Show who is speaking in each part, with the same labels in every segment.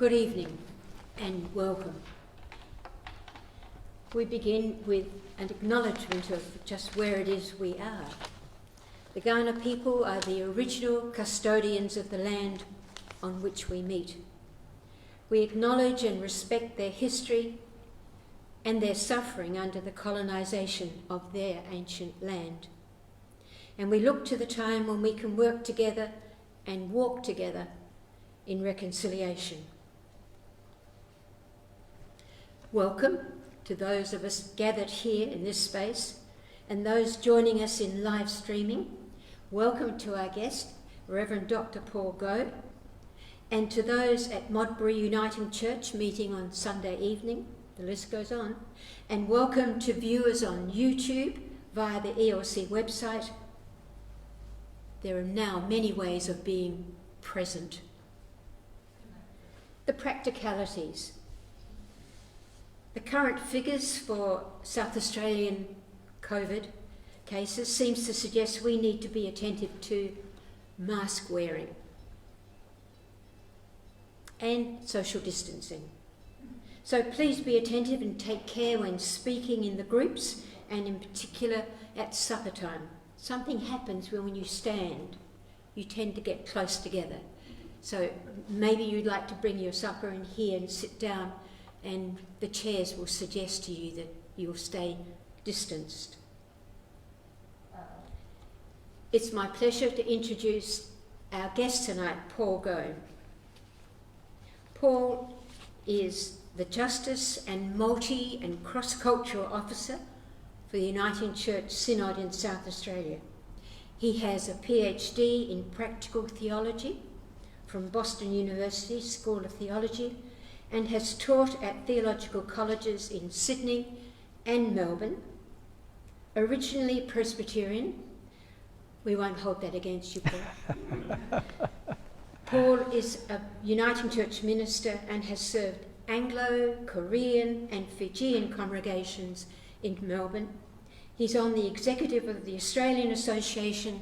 Speaker 1: Good evening and welcome. We begin with an acknowledgement of just where it is we are. The Kaurna people are the original custodians of the land on which we meet. We acknowledge and respect their history and their suffering under the colonisation of their ancient land. And we look to the time when we can work together and walk together in reconciliation. Welcome to those of us gathered here in this space and those joining us in live streaming. Welcome to our guest, Reverend Dr. Paul Goh, and to those at Modbury Uniting Church meeting on Sunday evening. The list goes on. And welcome to viewers on YouTube via the ELC website. There are now many ways of being present. The practicalities. The current figures for South Australian COVID cases seems to suggest we need to be attentive to mask wearing and social distancing. So please be attentive and take care when speaking in the groups and in particular at supper time. Something happens when you stand, you tend to get close together. So maybe you'd like to bring your supper in here and sit down, and the chairs will suggest to you that you'll stay distanced. It's my pleasure to introduce our guest tonight, Paul Goh. Paul is the Justice and Multi and Cross-Cultural Officer for the Uniting Church Synod in South Australia. He has a PhD in Practical Theology from Boston University School of Theology and has taught at theological colleges in Sydney and Melbourne. Originally Presbyterian, we won't hold that against you, Paul. Paul is a Uniting Church minister and has served Anglo, Korean and Fijian congregations in Melbourne. He's on the executive of the Australian Association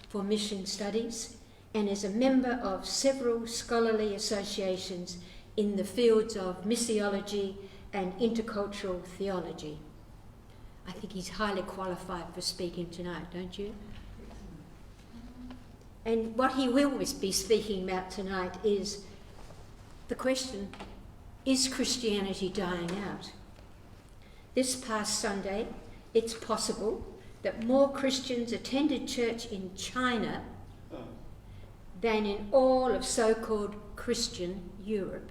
Speaker 1: for Mission Studies and is a member of several scholarly associations in the fields of missiology and intercultural theology. I think he's highly qualified for speaking tonight, don't you? And what he will be speaking about tonight is the question, is Christianity dying out? This past Sunday, it's possible that more Christians attended church in China than in all of so-called Christian Europe.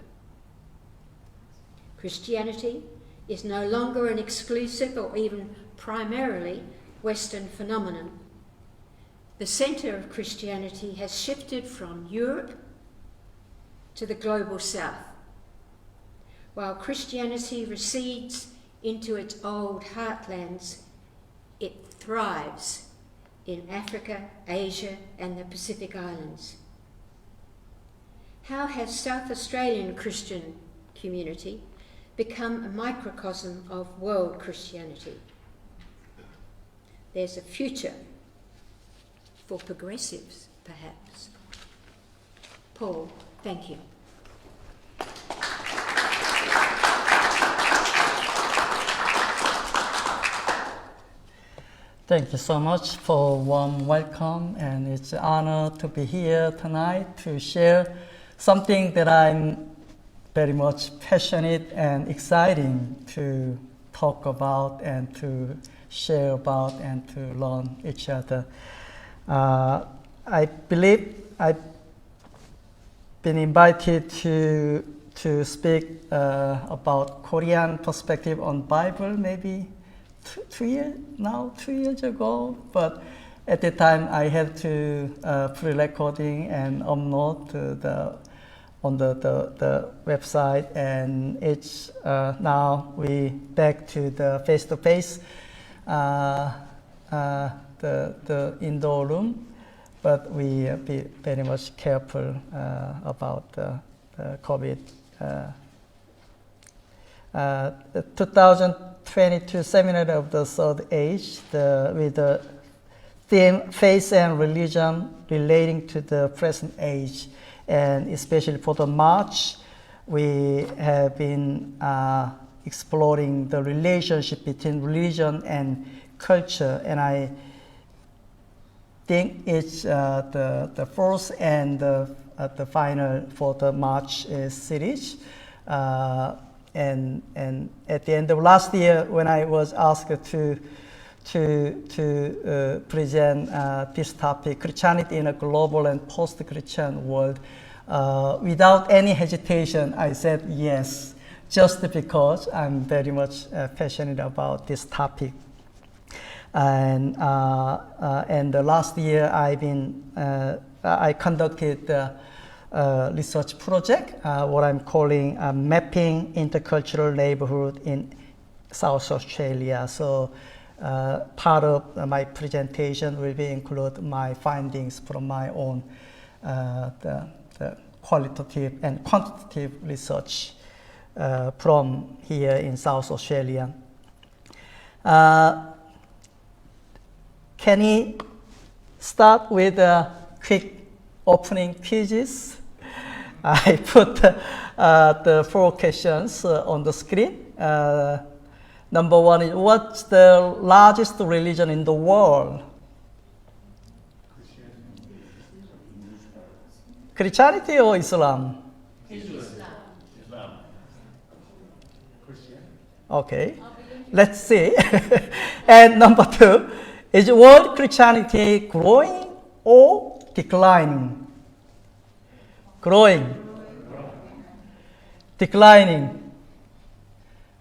Speaker 1: Christianity is no longer an exclusive or even primarily Western phenomenon. The centre of Christianity has shifted from Europe to the global south. While Christianity recedes into its old heartlands, it thrives in Africa, Asia and the Pacific Islands. How has South Australian Christian community become a microcosm of world Christianity? There's a future for progressives, perhaps. Paul, thank you.
Speaker 2: Thank you so much for a warm welcome, and it's an honor to be here tonight to share something that I'm very much passionate and exciting to talk about and to share about and to learn each other. I believe I've been invited to speak about Korean perspective on Bible maybe 2 years ago, but at the time I had to pre-recording and upload to on the website, and it's now we back to the face-to-face the indoor room, but we be very much careful about the COVID. The 2022 Seminary of the Third Age, with the theme Faith and Religion Relating to the Present Age, and especially for the March, we have been exploring the relationship between religion and culture, and I think it's the first and the final for the March series. And at the end of last year, when I was asked to present this topic, Christianity in a global and post-Christian world, without any hesitation, I said yes, just because I'm very much passionate about this topic. And the last year, I conducted a research project, what I'm calling Mapping Intercultural Neighborhood in South Australia. So part of my presentation will include my findings from my own the qualitative and quantitative research from here in South Australia. Can we start with a quick opening quizzes? I put the 4 questions on the screen. Number 1 is, what's the largest religion in the world? Christianity or Islam?
Speaker 3: Islam.
Speaker 2: Okay, let's see. And number 2, is world Christianity growing or declining? Growing. Declining.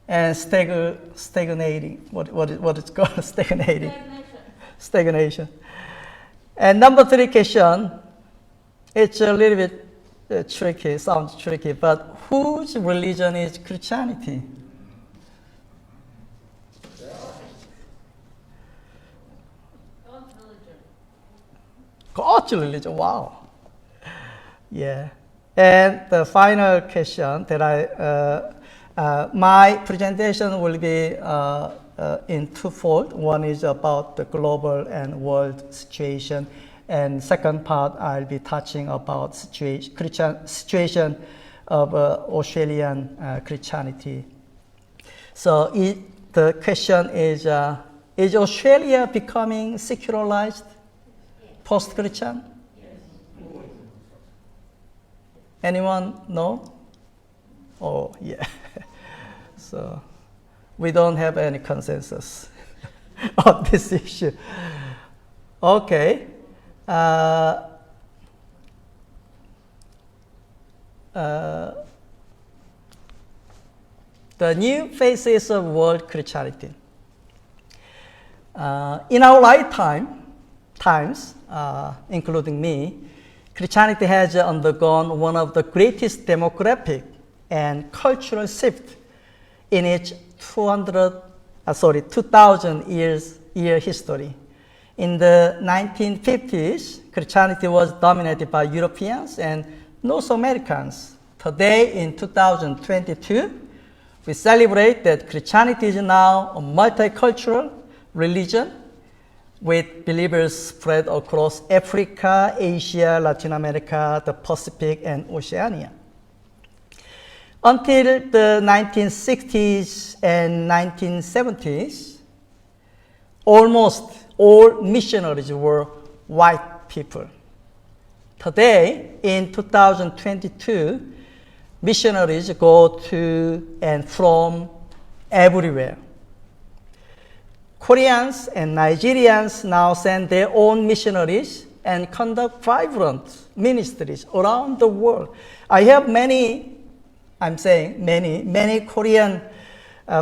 Speaker 2: And stagnating. What is called stagnating? Stagnation. And number 3 question, it's a little bit tricky, sounds tricky, but whose religion is Christianity? God's religion, wow. Yeah. And the final question that my presentation will be in twofold. One is about the global and world situation, and second part I'll be touching about situation of Australian Christianity. So the question is Australia becoming secularized, post-Christian? Yes. Anyone know? Oh, yeah. So we don't have any consensus on this issue. Okay. The new phases of world Christianity. In our times, including me, Christianity has undergone one of the greatest demographic and cultural shift in its 2,000 year history. In the 1950s, Christianity was dominated by Europeans and North Americans. Today, in 2022, we celebrate that Christianity is now a multicultural religion with believers spread across Africa, Asia, Latin America, the Pacific, and Oceania. Until the 1960s and 1970s, almost all missionaries were white people. Today, in 2022, missionaries go to and from everywhere. Koreans and Nigerians now send their own missionaries and conduct vibrant ministries around the world. I have many Korean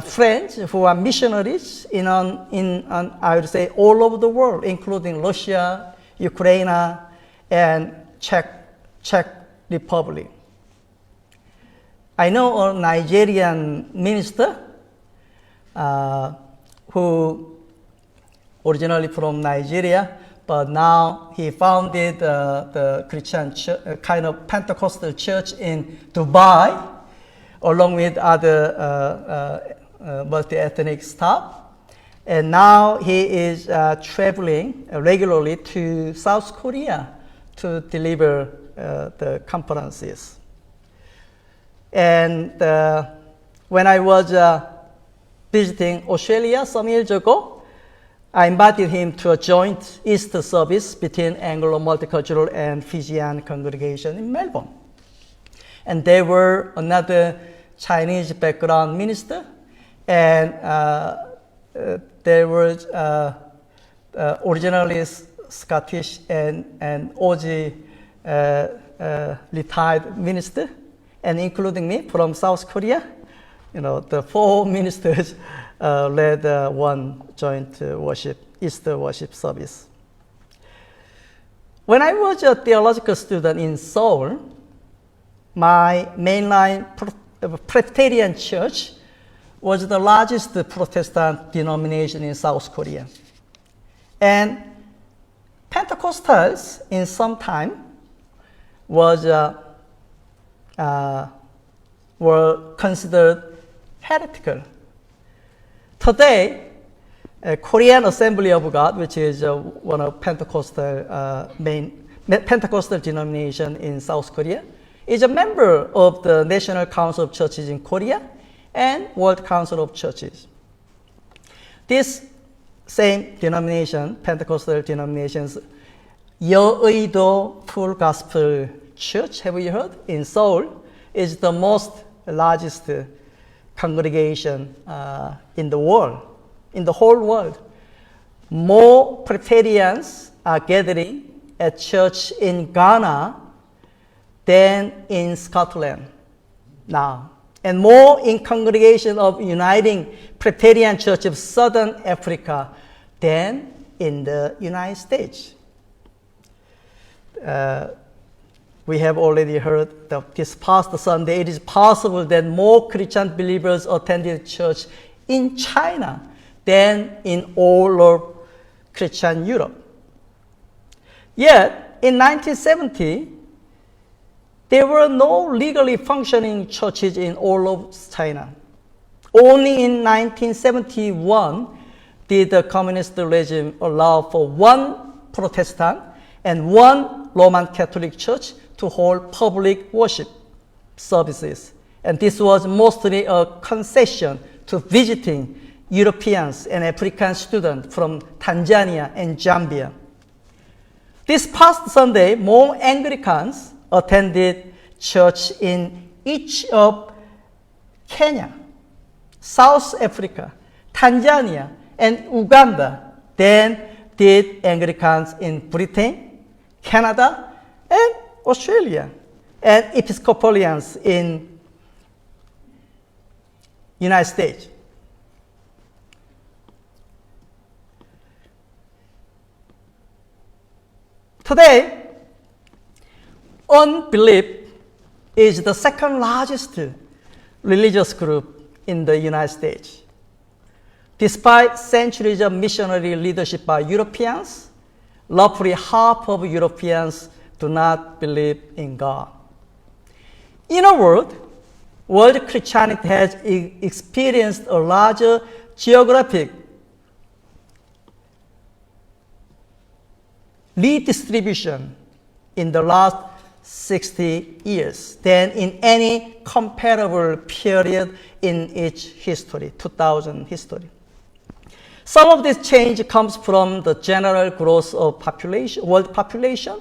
Speaker 2: friends who are missionaries in I would say all over the world, including Russia, Ukraine, and Czech Republic. I know a Nigerian minister who originally from Nigeria, but now he founded the Christian kind of Pentecostal church in Dubai, along with other multi-ethnic staff. And now he is traveling regularly to South Korea to deliver the conferences. And when I was visiting Australia some years ago, I invited him to a joint Easter service between Anglo Multicultural and Fijian congregation in Melbourne. And there were another Chinese background minister, and there was originally Scottish and Aussie retired minister, and including me from South Korea. The four ministers led one joint Easter worship service. When I was a theological student in Seoul, my mainline Presbyterian church was the largest Protestant denomination in South Korea. And Pentecostals in some time were considered heretical. Today, Korean Assembly of God, which is one of Pentecostal denomination in South Korea, is a member of the National Council of Churches in Korea and World Council of Churches. This same denomination, Pentecostal denominations, Yeouido Full Gospel Church, have you heard? In Seoul, is the most largest congregation in the world, in the whole world. More Presbyterians are gathering at church in Ghana than in Scotland now, and more in congregation of Uniting Presbyterian Church of Southern Africa than in the United States. We have already heard that this past Sunday, it is possible that more Christian believers attended church in China than in all of Christian Europe. Yet, in 1970, there were no legally functioning churches in all of China. Only in 1971 did the communist regime allow for one Protestant and one Roman Catholic church to hold public worship services. And this was mostly a concession to visiting Europeans and African students from Tanzania and Zambia. This past Sunday, more Anglicans attended church in each of Kenya, South Africa, Tanzania, and Uganda than did Anglicans in Britain, Canada, and Australia, and Episcopalians in United States. Today, unbelief is the second largest religious group in the United States. Despite centuries of missionary leadership by Europeans, roughly half of Europeans do not believe in God. In a word, world Christianity has experienced a larger geographic redistribution in the last 60 years than in any comparable period in its history, 2000 history. Some of this change comes from the general growth of population, world population,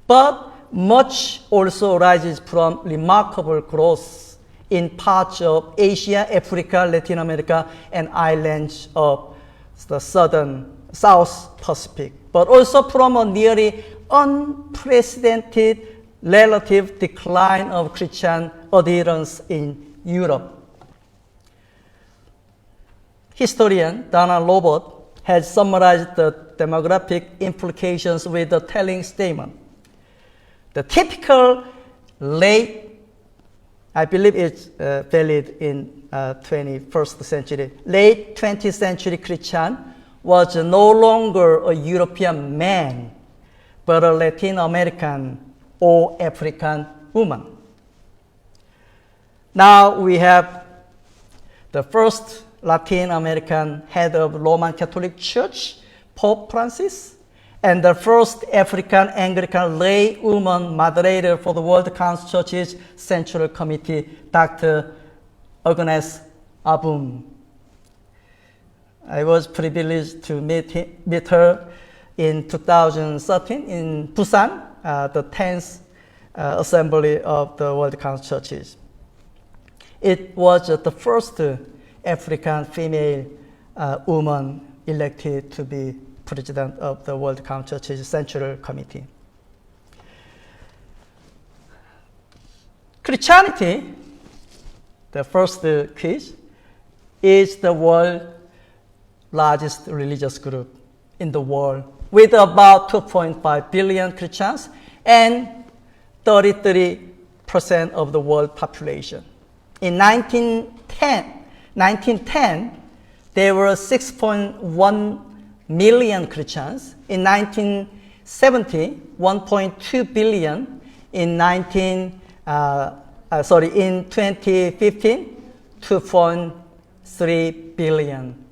Speaker 2: but much also arises from remarkable growth in parts of Asia, Africa, Latin America, and islands of the South Pacific, but also from a nearly unprecedented relative decline of Christian adherence in Europe. Historian Dana Robert has summarized the demographic implications with the telling statement. The typical late, I believe it's valid in 21st century, late 20th century Christian was no longer a European man, but a Latin American or African woman. Now we have the first Latin American head of Roman Catholic Church, Pope Francis, and the first African Anglican lay woman moderator for the World Council Churches Central Committee, Dr. Agnes Abum. I was privileged to meet her in 2013 in Busan, the 10th Assembly of the World Council Churches. It was the first African female woman elected to be president of the World Council Churches Central Committee. Christianity, the first quiz, is the world's largest religious group in the world, with about 2.5 billion Christians and 33% of the world population. In 1910, there were 6.1 million Christians. In 1970, 1.2 billion. In 2015, 2.3 billion.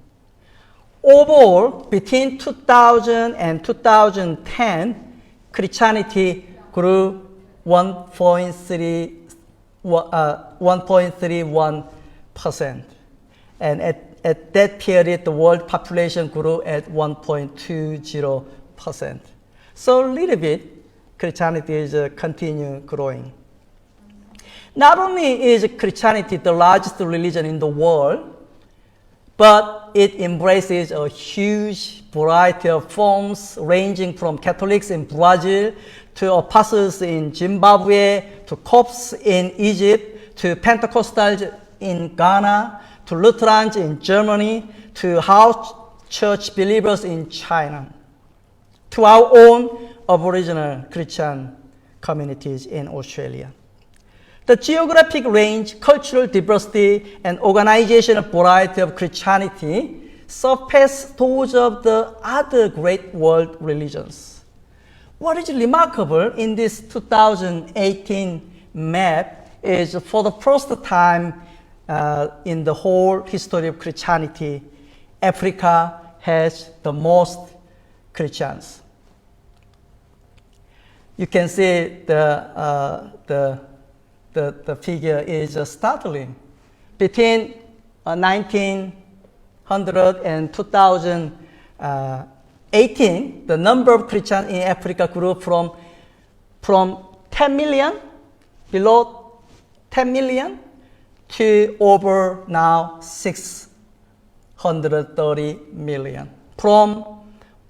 Speaker 2: Overall, between 2000 and 2010, Christianity grew 1.31%. And at that period, the world population grew at 1.20%. So a little bit, Christianity is continue growing. Not only is Christianity the largest religion in the world, but it embraces a huge variety of forms, ranging from Catholics in Brazil to apostles in Zimbabwe, to Copts in Egypt, to Pentecostals in Ghana, to Lutherans in Germany, to house church believers in China, to our own Aboriginal Christian communities in Australia. The geographic range, cultural diversity, and organizational variety of Christianity surpass those of the other great world religions. What is remarkable in this 2018 map is, for the first time in the whole history of Christianity, Africa has the most Christians. You can see the figure is startling. Between 1900 and 2018, the number of Christians in Africa grew from 10 million, below 10 million, to over now 630 million. From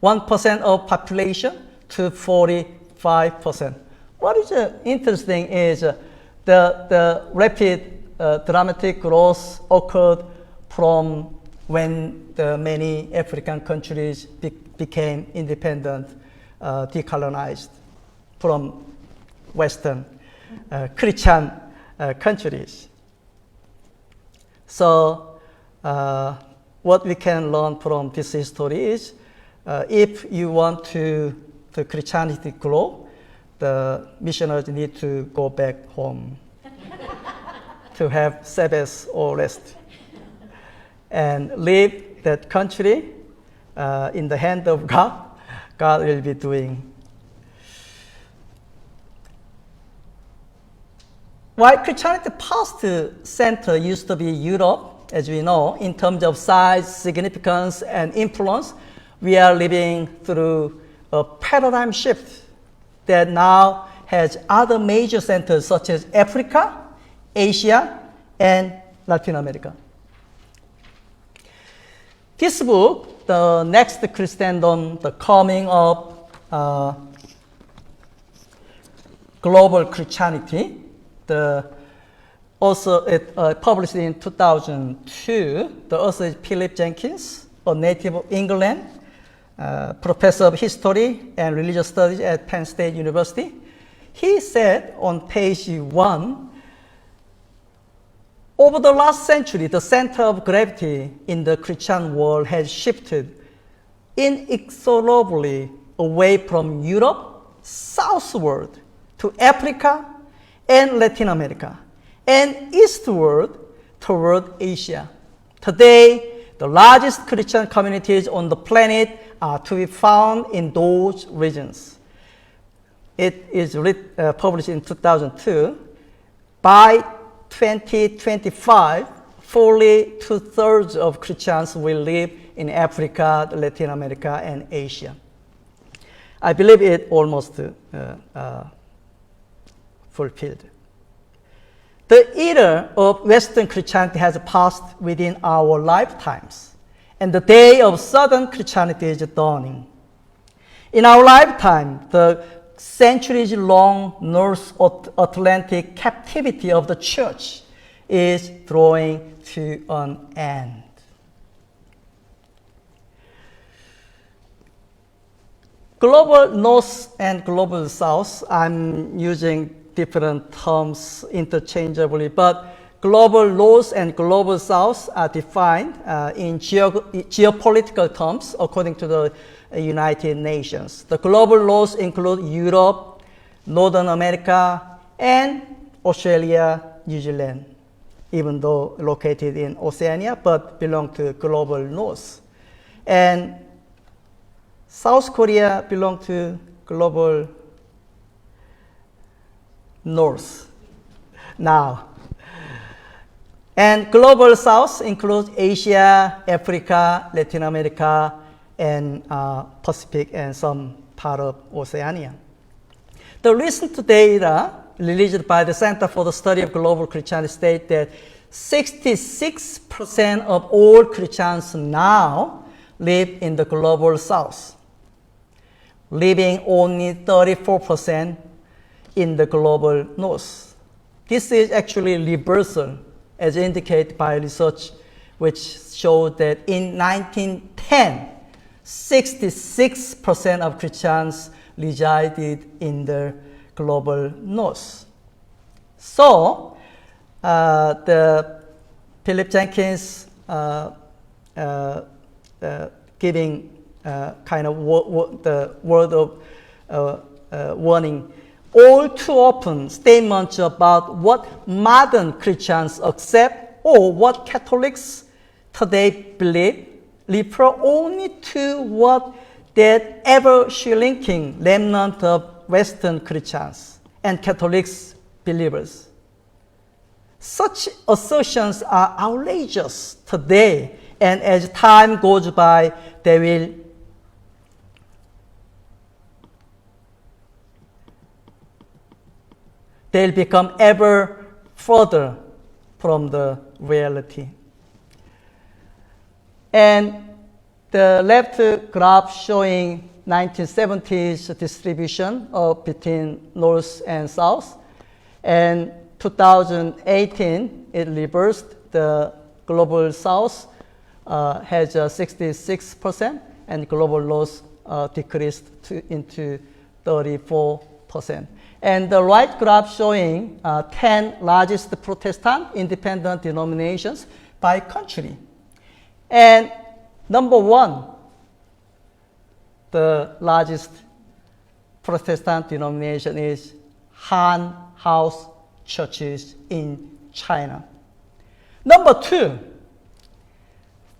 Speaker 2: 1% of population to 45%. What is interesting is the rapid dramatic growth occurred from when the many African countries became independent, decolonized from Western Christian countries. So what we can learn from this history is, if you want the Christianity to grow, the missionaries need to go back home to have Sabbath or rest and leave that country in the hand of God. God will be doing. While Christianity past center used to be Europe, as we know, in terms of size, significance, and influence, we are living through a paradigm shift that now has other major centers such as Africa, Asia, and Latin America. This book, The Next Christendom, The Coming of Global Christianity, published in 2002. The author is Philip Jenkins, a native of England, professor of history and religious studies at Penn State University. He said on page 1, over the last century, the center of gravity in the Christian world has shifted inexorably away from Europe southward to Africa and Latin America, and eastward toward Asia. Today, the largest Christian communities on the planet are to be found in those regions. It is published in 2002. By 2025, fully 2/3 of Christians will live in Africa, Latin America, and Asia. I believe it almost fulfilled. The era of Western Christianity has passed within our lifetimes, and the day of Southern Christianity is dawning. In our lifetime, the centuries-long North Atlantic captivity of the church is drawing to an end. Global North and Global South, I'm using different terms interchangeably, but Global North and Global South are defined in geopolitical terms according to the United Nations. The Global North include Europe, Northern America, and Australia, New Zealand, even though located in Oceania, but belong to Global North. And South Korea belong to Global North now. And Global South includes Asia, Africa, Latin America, and Pacific, and some part of Oceania. The recent data released by the Center for the Study of Global Christianity state that 66% of all Christians now live in the Global South, leaving only 34% in the Global North. This is actually reversal, as indicated by research which showed that in 1910, 66% of Christians resided in the Global North. So, the Philip Jenkins giving kind of the word of warning, all too often statements about what modern Christians accept or what Catholics today believe refer only to what that ever-shrinking remnant of Western Christians and Catholics believers. Such assertions are outrageous today, and as time goes by, they'll become ever further from the reality. And the left graph showing 1970s distribution of between North and South. And 2018, it reversed. The Global South has 66%, and Global North decreased into 34%. And the right graph showing 10 largest Protestant independent denominations by country. And number one, the largest Protestant denomination is Han House churches in China. Number two,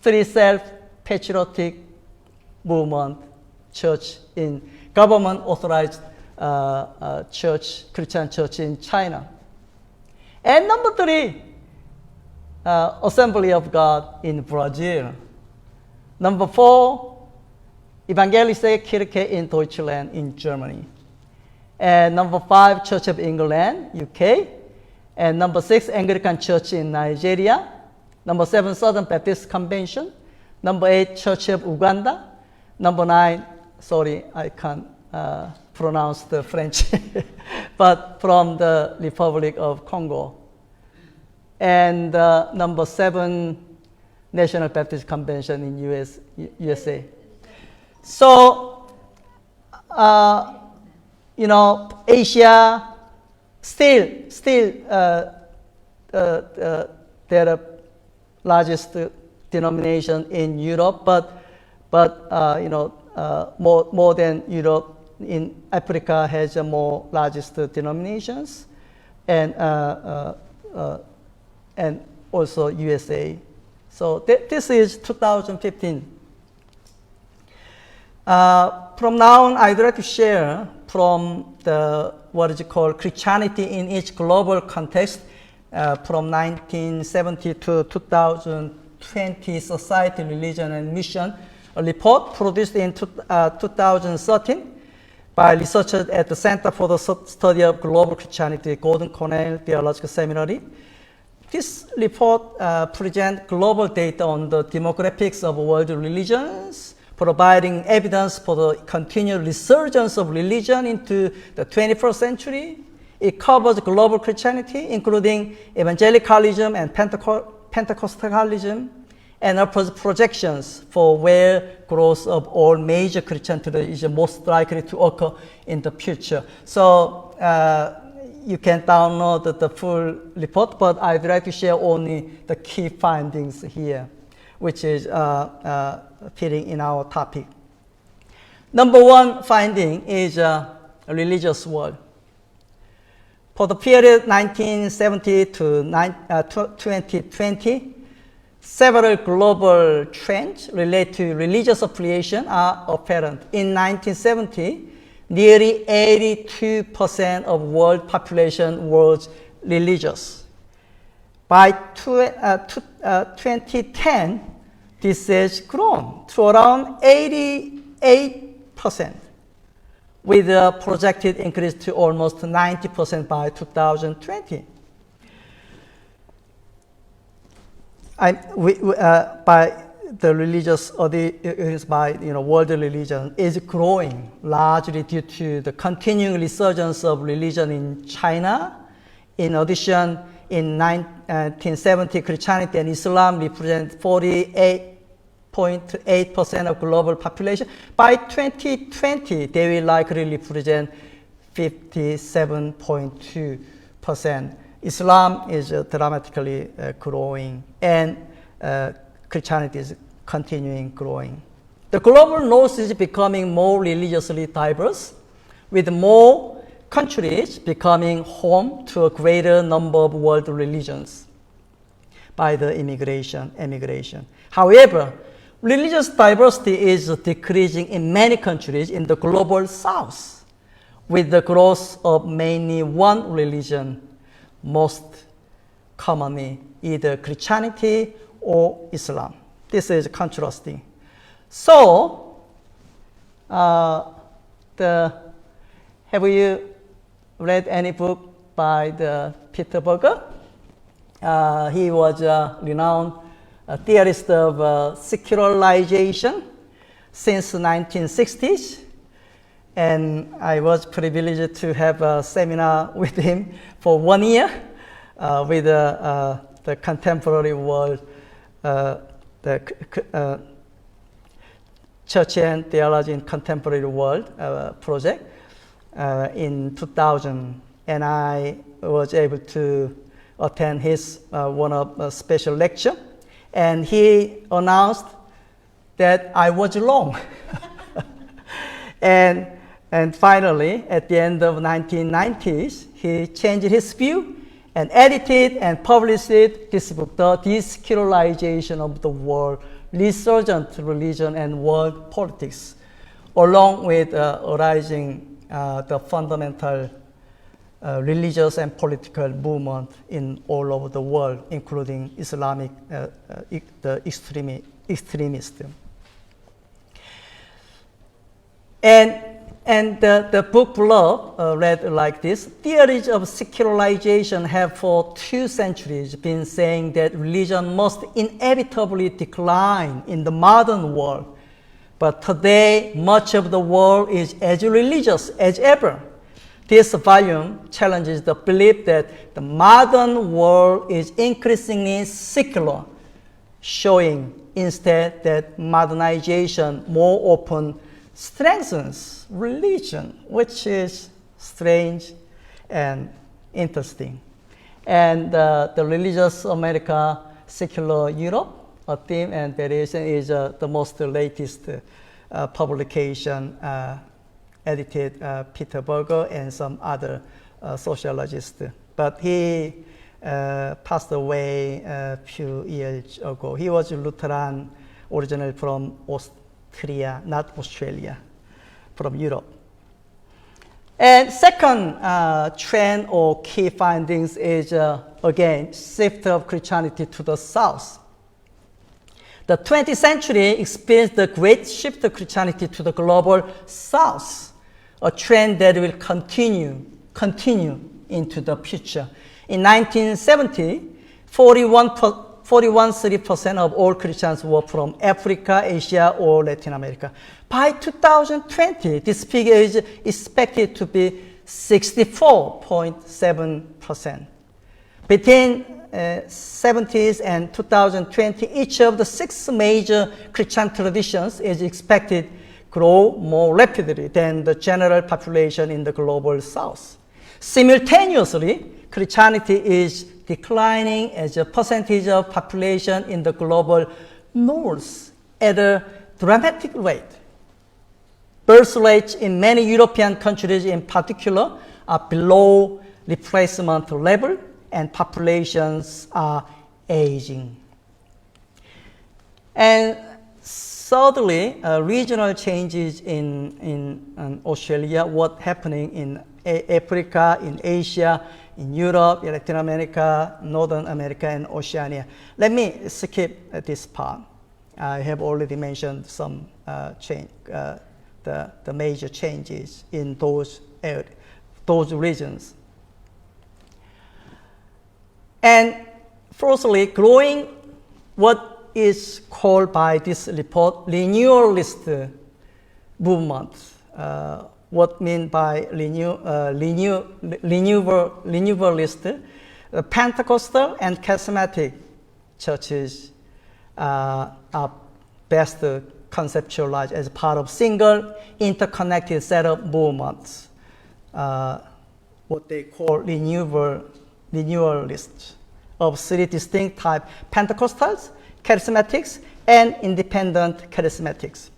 Speaker 2: Three Self-Patriotic Movement Church in government authorized church, Christian church in China. And number three, Assembly of God in Brazil. Number four, Evangelische Kirche in Deutschland in Germany. And number five, Church of England, UK. And number six, Anglican Church in Nigeria. Number seven, Southern Baptist Convention. Number eight, Church of Uganda. Number nine, sorry, I can't pronounce the French, but from the Republic of Congo. And number seven, National Baptist Convention in USA. So, Asia still the largest denomination in Europe, but more than Europe, in Africa has more largest denominations, and also USA. So this is 2015. From now on, I'd like to share from the what is called Christianity in each global context from 1970 to 2020 Society, Religion and Mission, a report produced in 2013 by researchers at the Center for the Study of Global Christianity, Gordon Cornell Theological Seminary. This report presents global data on the demographics of world religions, providing evidence for the continued resurgence of religion into the 21st century. It covers global Christianity, including evangelicalism and Pentecostalism, and offers projections for where growth of all major Christian traditions is most likely to occur in the future. So you can download the full report, but I'd like to share only the key findings here, which is fitting in our topic. Number one finding is a religious world. For the period 1970 to 2020, several global trends related to religious affiliation are apparent. In 1970, nearly 82% of world population was religious. By 2010, this has grown to around 88%, with a projected increase to almost 90% by 2020. By the religious, or world religion is growing largely due to the continuing resurgence of religion in China. In addition, in 1970, Christianity and Islam represent 48.8% of global population. By 2020, they will likely represent 57.2%. Islam is dramatically growing, and Christianity is continuing growing. The global north is becoming more religiously diverse, with more countries becoming home to a greater number of world religions by the emigration. However, religious diversity is decreasing in many countries in the global south, with the growth of mainly one religion, most commonly either Christianity or Islam. This is contrasting. So, have you read any book by Peter Berger? He was a renowned theorist of secularization since the 1960s. And I was privileged to have a seminar with him for 1 year with the contemporary world, the Church and Theology in Contemporary World project in 2000. And I was able to attend his special lecture. And he announced that I was wrong. And finally, at the end of 1990s, he changed his view and edited and published this book, The Desecularization of the World, Resurgent Religion and World Politics, along with arising the fundamental religious and political movement in all over the world, including Islamic, the extremists. And the book below read like this: theories of secularization have for 2 centuries been saying that religion must inevitably decline in the modern world. But today, much of the world is as religious as ever. This volume challenges the belief that the modern world is increasingly secular, showing instead that modernization more often strengthens religion, which is strange and interesting. And the Religious America, Secular Europe, a theme and variation, is the most latest publication edited Peter Berger and some other sociologists. But he passed away a few years ago. He was Lutheran, originally from Korea, not Australia, from Europe. And second trend or key findings is, again, shift of Christianity to the south. The 20th century experienced the great shift of Christianity to the global south, a trend that will continue into the future. In 1970, 41% of all Christians were from Africa, Asia, or Latin America. By 2020, this figure is expected to be 64.7%. Between 70s and 2020, each of the 6 major Christian traditions is expected to grow more rapidly than the general population in the global south. Simultaneously, Christianity is declining as a percentage of population in the global north at a dramatic rate. Birth rates in many European countries in particular are below replacement level, and populations are aging. And thirdly, regional changes in Australia, what's happening in Africa, in Asia, in Europe, in Latin America, Northern America, and Oceania. Let me skip this part. I have already mentioned some the major changes in those regions. And firstly, growing what is called by this report renewalist movement. What mean by renewalist? Pentecostal and charismatic churches are best conceptualized as part of single interconnected set of movements, what they call renewalists, of 3 distinct types: Pentecostals, charismatics, and independent charismatics.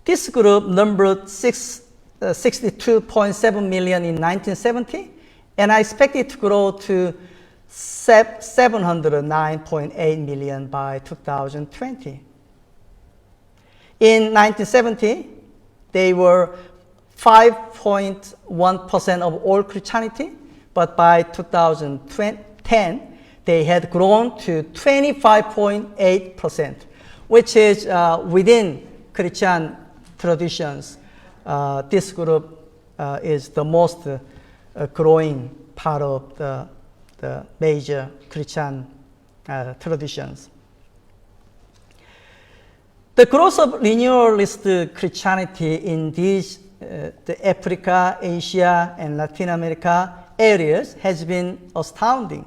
Speaker 2: This group numbered 62.7 million in 1970, and I expect it to grow to 709.8 million by 2020. In 1970, they were 5.1% of all Christianity, but by 2010, they had grown to 25.8%, which is within Christian traditions. This group is the most growing part of the major Christian traditions. The growth of renewalist Christianity in these the Africa, Asia, and Latin America areas has been astounding,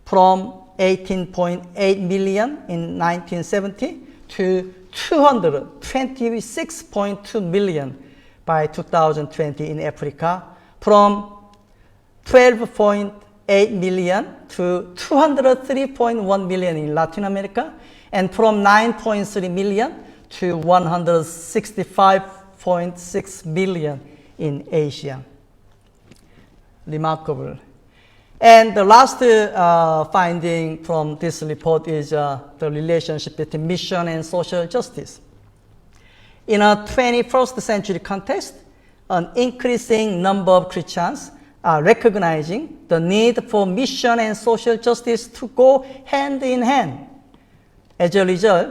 Speaker 2: from 18.8 million in 1970 to 226.2 million by 2020 in Africa, from 12.8 million to 203.1 million in Latin America, and from 9.3 million to 165.6 million in Asia. Remarkable. And the last finding from this report is the relationship between mission and social justice. In a 21st century context, an increasing number of Christians are recognizing the need for mission and social justice to go hand in hand. As a result,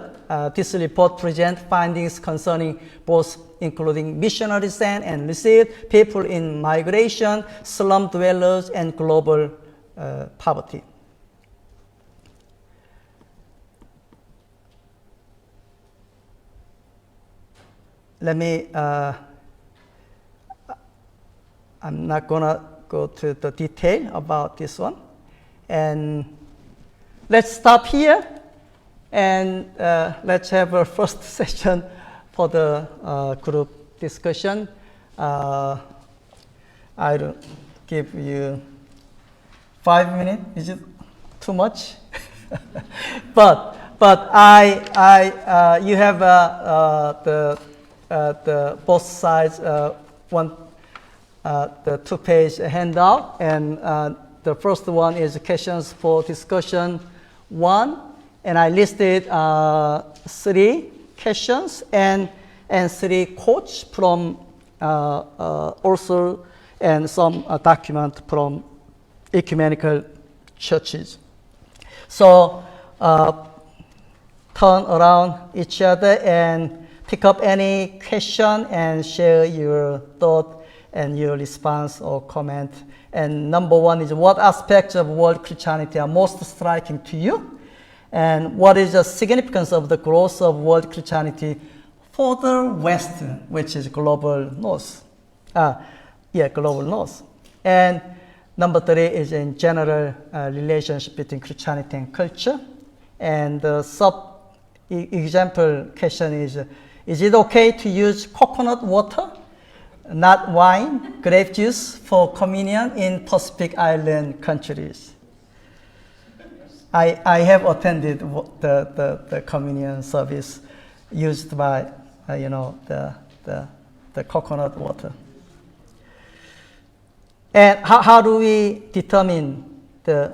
Speaker 2: this report presents findings concerning both including missionary sent and received, people in migration, slum dwellers, and global poverty. Let me, I'm not gonna go to the detail about this one. And let's stop here. And let's have a first session for the group discussion. I'll give you 5 minutes. Is it too much? but you have the both sides the 2-page handout, and the first one is questions for discussion 1. And I listed 3 questions and 3 quotes from author and some document from ecumenical churches. So turn around each other and pick up any question and share your thought and your response or comment. And number 1 is, what aspects of world Christianity are most striking to you? And what is the significance of the growth of world Christianity for the West, which is global North? Global North. And number 3 is in general relationship between Christianity and culture. And the sub-example question is it okay to use coconut water, not wine, grape juice for communion in Pacific Island countries? I have attended the communion service used by, the coconut water. And how do we determine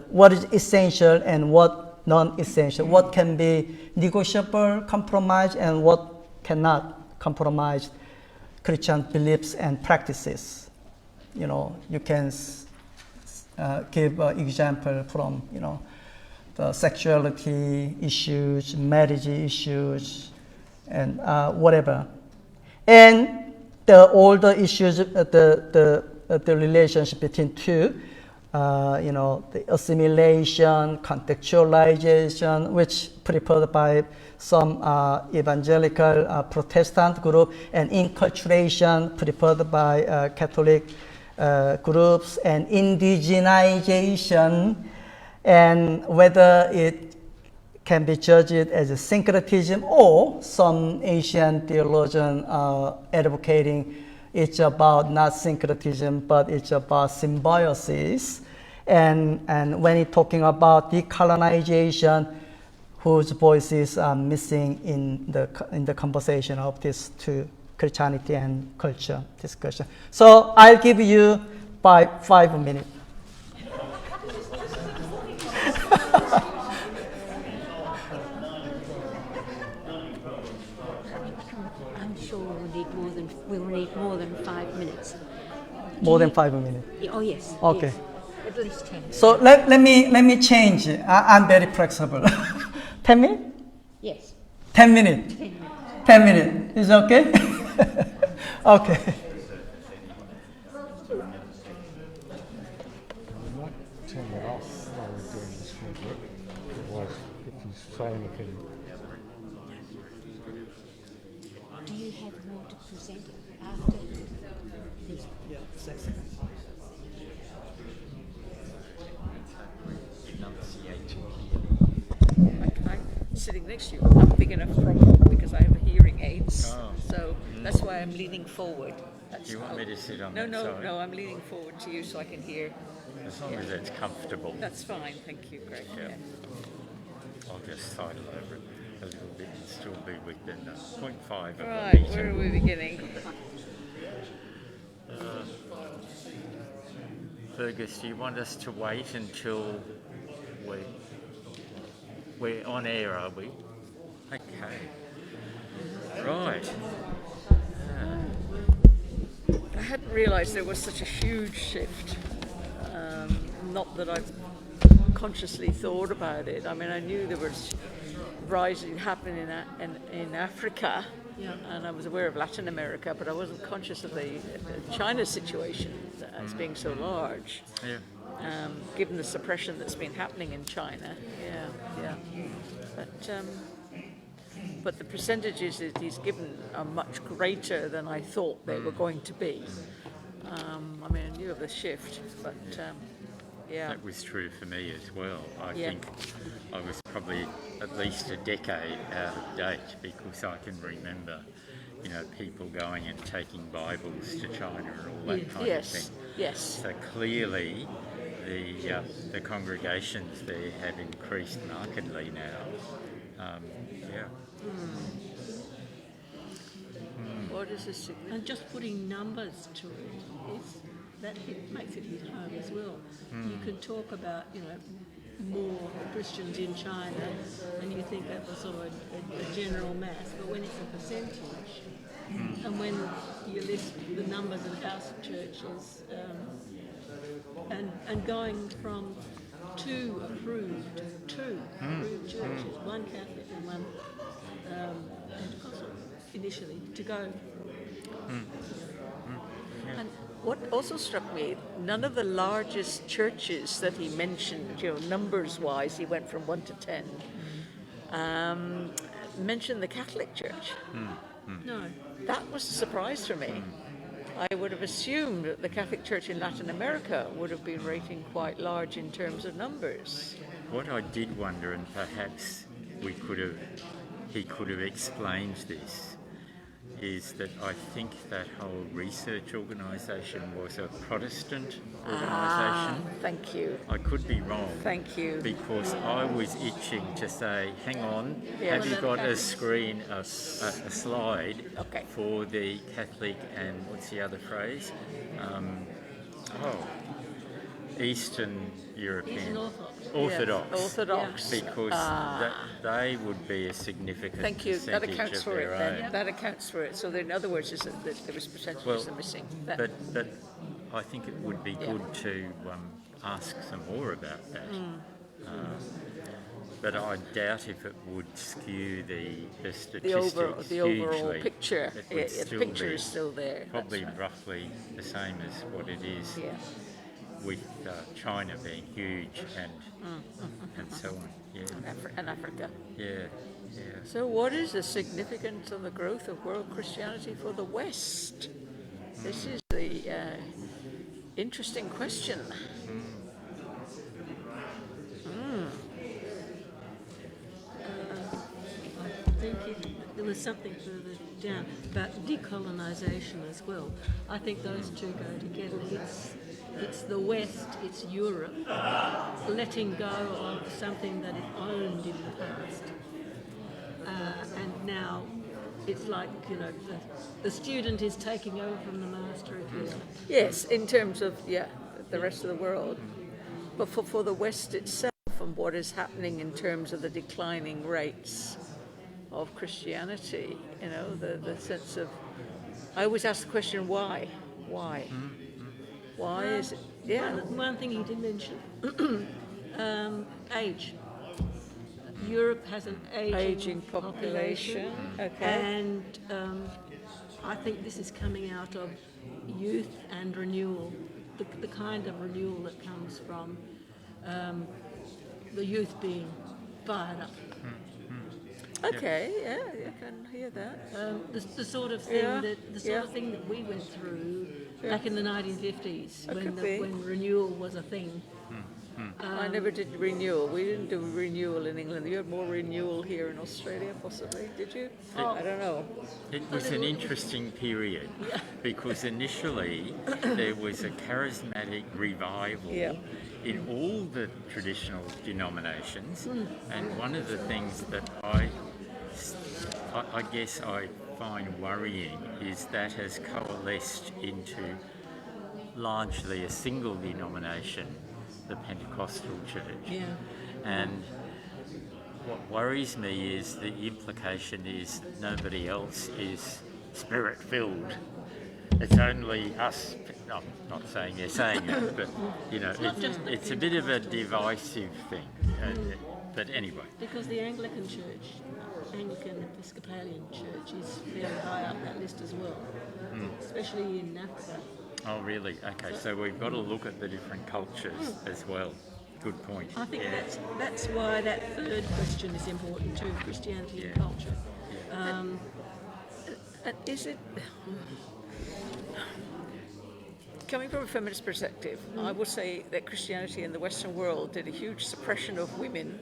Speaker 2: what is essential and what non-essential? What can be negotiable, compromise, and what cannot compromise Christian beliefs and practices? You can give an example from, the sexuality issues, marriage issues, and whatever. And the older issues, the relationship between two, the assimilation, contextualization, which prepared by some evangelical Protestant group, and inculturation prepared by Catholic groups, and indigenization, and whether it can be judged as a syncretism or some Asian theologian advocating it's about not syncretism, but it's about symbiosis. And when it's talking about decolonization, whose voices are missing in the conversation of these two, Christianity and culture discussion. So I'll give you 5 minutes.
Speaker 1: I'm sure we'll need more than 5 minutes.
Speaker 2: More than 5 minutes.
Speaker 1: Oh yes.
Speaker 2: Okay.
Speaker 1: Yes. At least 10.
Speaker 2: So let me change. I'm very flexible. 10 minutes?
Speaker 1: Yes.
Speaker 2: 10 minutes. 10 minutes. Is okay? Okay.
Speaker 4: Turn that off while we're doing this project. Otherwise, if you say anything.
Speaker 1: Do you have more to present after this?
Speaker 5: Okay. Sitting next to you, I'm big enough problem because I have hearing aids, so that's why I'm leaning forward.
Speaker 3: Do you want me to sit on
Speaker 5: No,
Speaker 3: that side?
Speaker 5: no, I'm leaning forward to you so I can hear.
Speaker 3: As long as it's comfortable.
Speaker 5: That's fine, thank you, Greg.
Speaker 3: Yeah. I'll just sidle over it a little bit and still be within the 0.5 of the
Speaker 5: Right,
Speaker 3: meter.
Speaker 5: where are we beginning?
Speaker 3: Fergus, do you want us to wait until we're on air, are we? Okay. Right.
Speaker 5: I hadn't realised there was such a huge shift. Not that I've consciously thought about it. I mean, I knew there was rising happening in Africa, and I was aware of Latin America, but I wasn't conscious of the China situation as being so large.
Speaker 3: Yeah.
Speaker 5: Given the suppression that's been happening in China, But the percentages that he's given are much greater than I thought they were going to be. I mean, I knew of the shift, but
Speaker 3: That was true for me as well. I think I was probably at least a decade out of date because I can remember, people going and taking Bibles to China and all that kind of thing.
Speaker 5: Yes.
Speaker 3: So clearly, the congregations there have increased markedly now.
Speaker 5: What is the significance?
Speaker 6: And just putting numbers to it makes it hit home as well. You can talk about, more Christians in China, and you think that was sort of a general mass, but when it's a percentage, and when you list the numbers of house churches, and going from two approved churches, one Catholic and one Pentecostal initially, to go.
Speaker 5: And what also struck me, none of the largest churches that he mentioned, numbers-wise, he went from 1 to 10, mentioned the Catholic Church.
Speaker 6: No.
Speaker 5: That was a surprise for me. I would have assumed that the Catholic Church in Latin America would have been rating quite large in terms of numbers.
Speaker 3: What I did wonder, and perhaps he could have explained this, is that I think that whole research organisation was a Protestant organisation.
Speaker 5: Thank you.
Speaker 3: I could be wrong.
Speaker 5: Thank you.
Speaker 3: Because I was itching to say, hang on,
Speaker 5: Yeah.
Speaker 3: have you got a screen, a slide
Speaker 5: Okay.
Speaker 3: for the Catholic and what's the other phrase? Eastern European.
Speaker 6: Eastern Orthodox.
Speaker 3: Orthodox.
Speaker 5: Yeah, Orthodox.
Speaker 3: Because they would be a significant
Speaker 5: Thank you. That
Speaker 3: percentage
Speaker 5: accounts
Speaker 3: of
Speaker 5: for it
Speaker 3: their
Speaker 5: then.
Speaker 3: own.
Speaker 5: That accounts for it. So in other words, is that there was percentages are missing.
Speaker 3: But I think it would be good to ask some more about that. But I doubt if it would skew the statistics
Speaker 5: The overall
Speaker 3: hugely.
Speaker 5: picture.
Speaker 3: It would
Speaker 5: The
Speaker 3: still
Speaker 5: picture
Speaker 3: be
Speaker 5: is still there.
Speaker 3: probably
Speaker 5: That's right.
Speaker 3: roughly the same as what it is
Speaker 5: Yeah.
Speaker 3: with China being huge and so on. Yeah,
Speaker 5: And Africa.
Speaker 3: yeah.
Speaker 5: So what is the significance of the growth of world Christianity for the West? This is the interesting question.
Speaker 6: I think there was something further down about decolonisation as well. I think those two go together. It's the West, it's Europe, letting go of something that it owned in the past. And now it's like, the student is taking over from the master, if you like.
Speaker 5: Yes, in terms of, the rest of the world. But for the West itself and what is happening in terms of the declining rates of Christianity, the sense of... I always ask the question, why? Why? Why is it... Yeah.
Speaker 6: One thing he did mention, age. Europe has an aging population.
Speaker 5: Okay.
Speaker 6: And I think this is coming out of youth and renewal, the kind of renewal that comes from the youth being fired up.
Speaker 5: Okay, yeah, I can hear that.
Speaker 6: The sort of thing of thing that we went through back in the 1950s when renewal was a thing.
Speaker 5: I never did renewal. We didn't do renewal in England. You had more renewal here in Australia, possibly. Did you? I don't know.
Speaker 3: It was an interesting period because initially there was a charismatic revival in all the traditional denominations, and one of the things that I guess I find worrying is that has coalesced into largely a single denomination, the Pentecostal Church.
Speaker 6: Yeah.
Speaker 3: And what worries me is the implication is that nobody else is spirit-filled. It's only us. I'm not saying they're saying that, but it's a bit of a divisive thing. But anyway.
Speaker 6: Because the Anglican Church, Anglican Episcopalian Church, is fairly high up that list as well, especially in Africa.
Speaker 3: Oh, really? Okay, so we've got to look at the different cultures as well. Good point.
Speaker 6: I think that's why that third question is important too, Christianity and culture.
Speaker 5: Is it... Coming from a feminist perspective, I would say that Christianity in the Western world did a huge suppression of women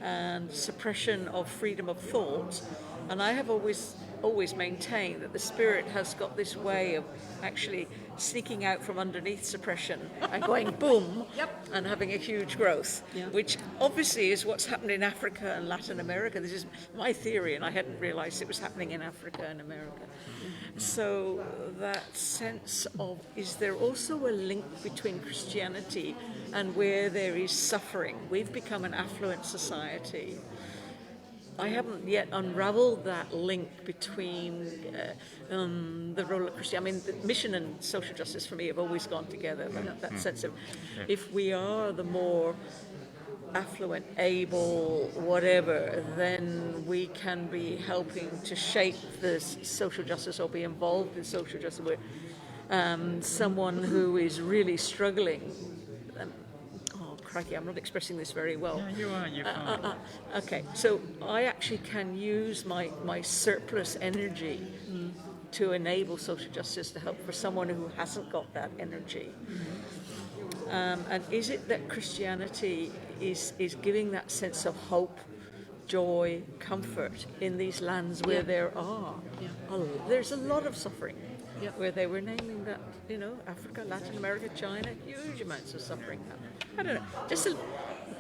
Speaker 5: and suppression of freedom of thought. And I have always maintained that the Spirit has got this way of actually sneaking out from underneath suppression and going boom and having a huge growth, which obviously is what's happened in Africa and Latin America. This is my theory, and I hadn't realised it was happening in Africa and America. So that sense of, is there also a link between Christianity and where there is suffering. We've become an affluent society. I haven't yet unraveled that link between the role of Christianity. I mean, the mission and social justice for me have always gone together. That sense of, if we are the more affluent, able, whatever, then we can be helping to shape the social justice or be involved in social justice. Where someone who is really struggling. Crikey, I'm not expressing this very well.
Speaker 3: No, you are, you're fine.
Speaker 5: Okay, so I actually can use my surplus energy to enable social justice to help for someone who hasn't got that energy. And is it that Christianity is giving that sense of hope, joy, comfort in these lands where there are? There's a lot of suffering. Where they were naming that, Africa, Latin America, China, huge amounts of suffering. I don't know, just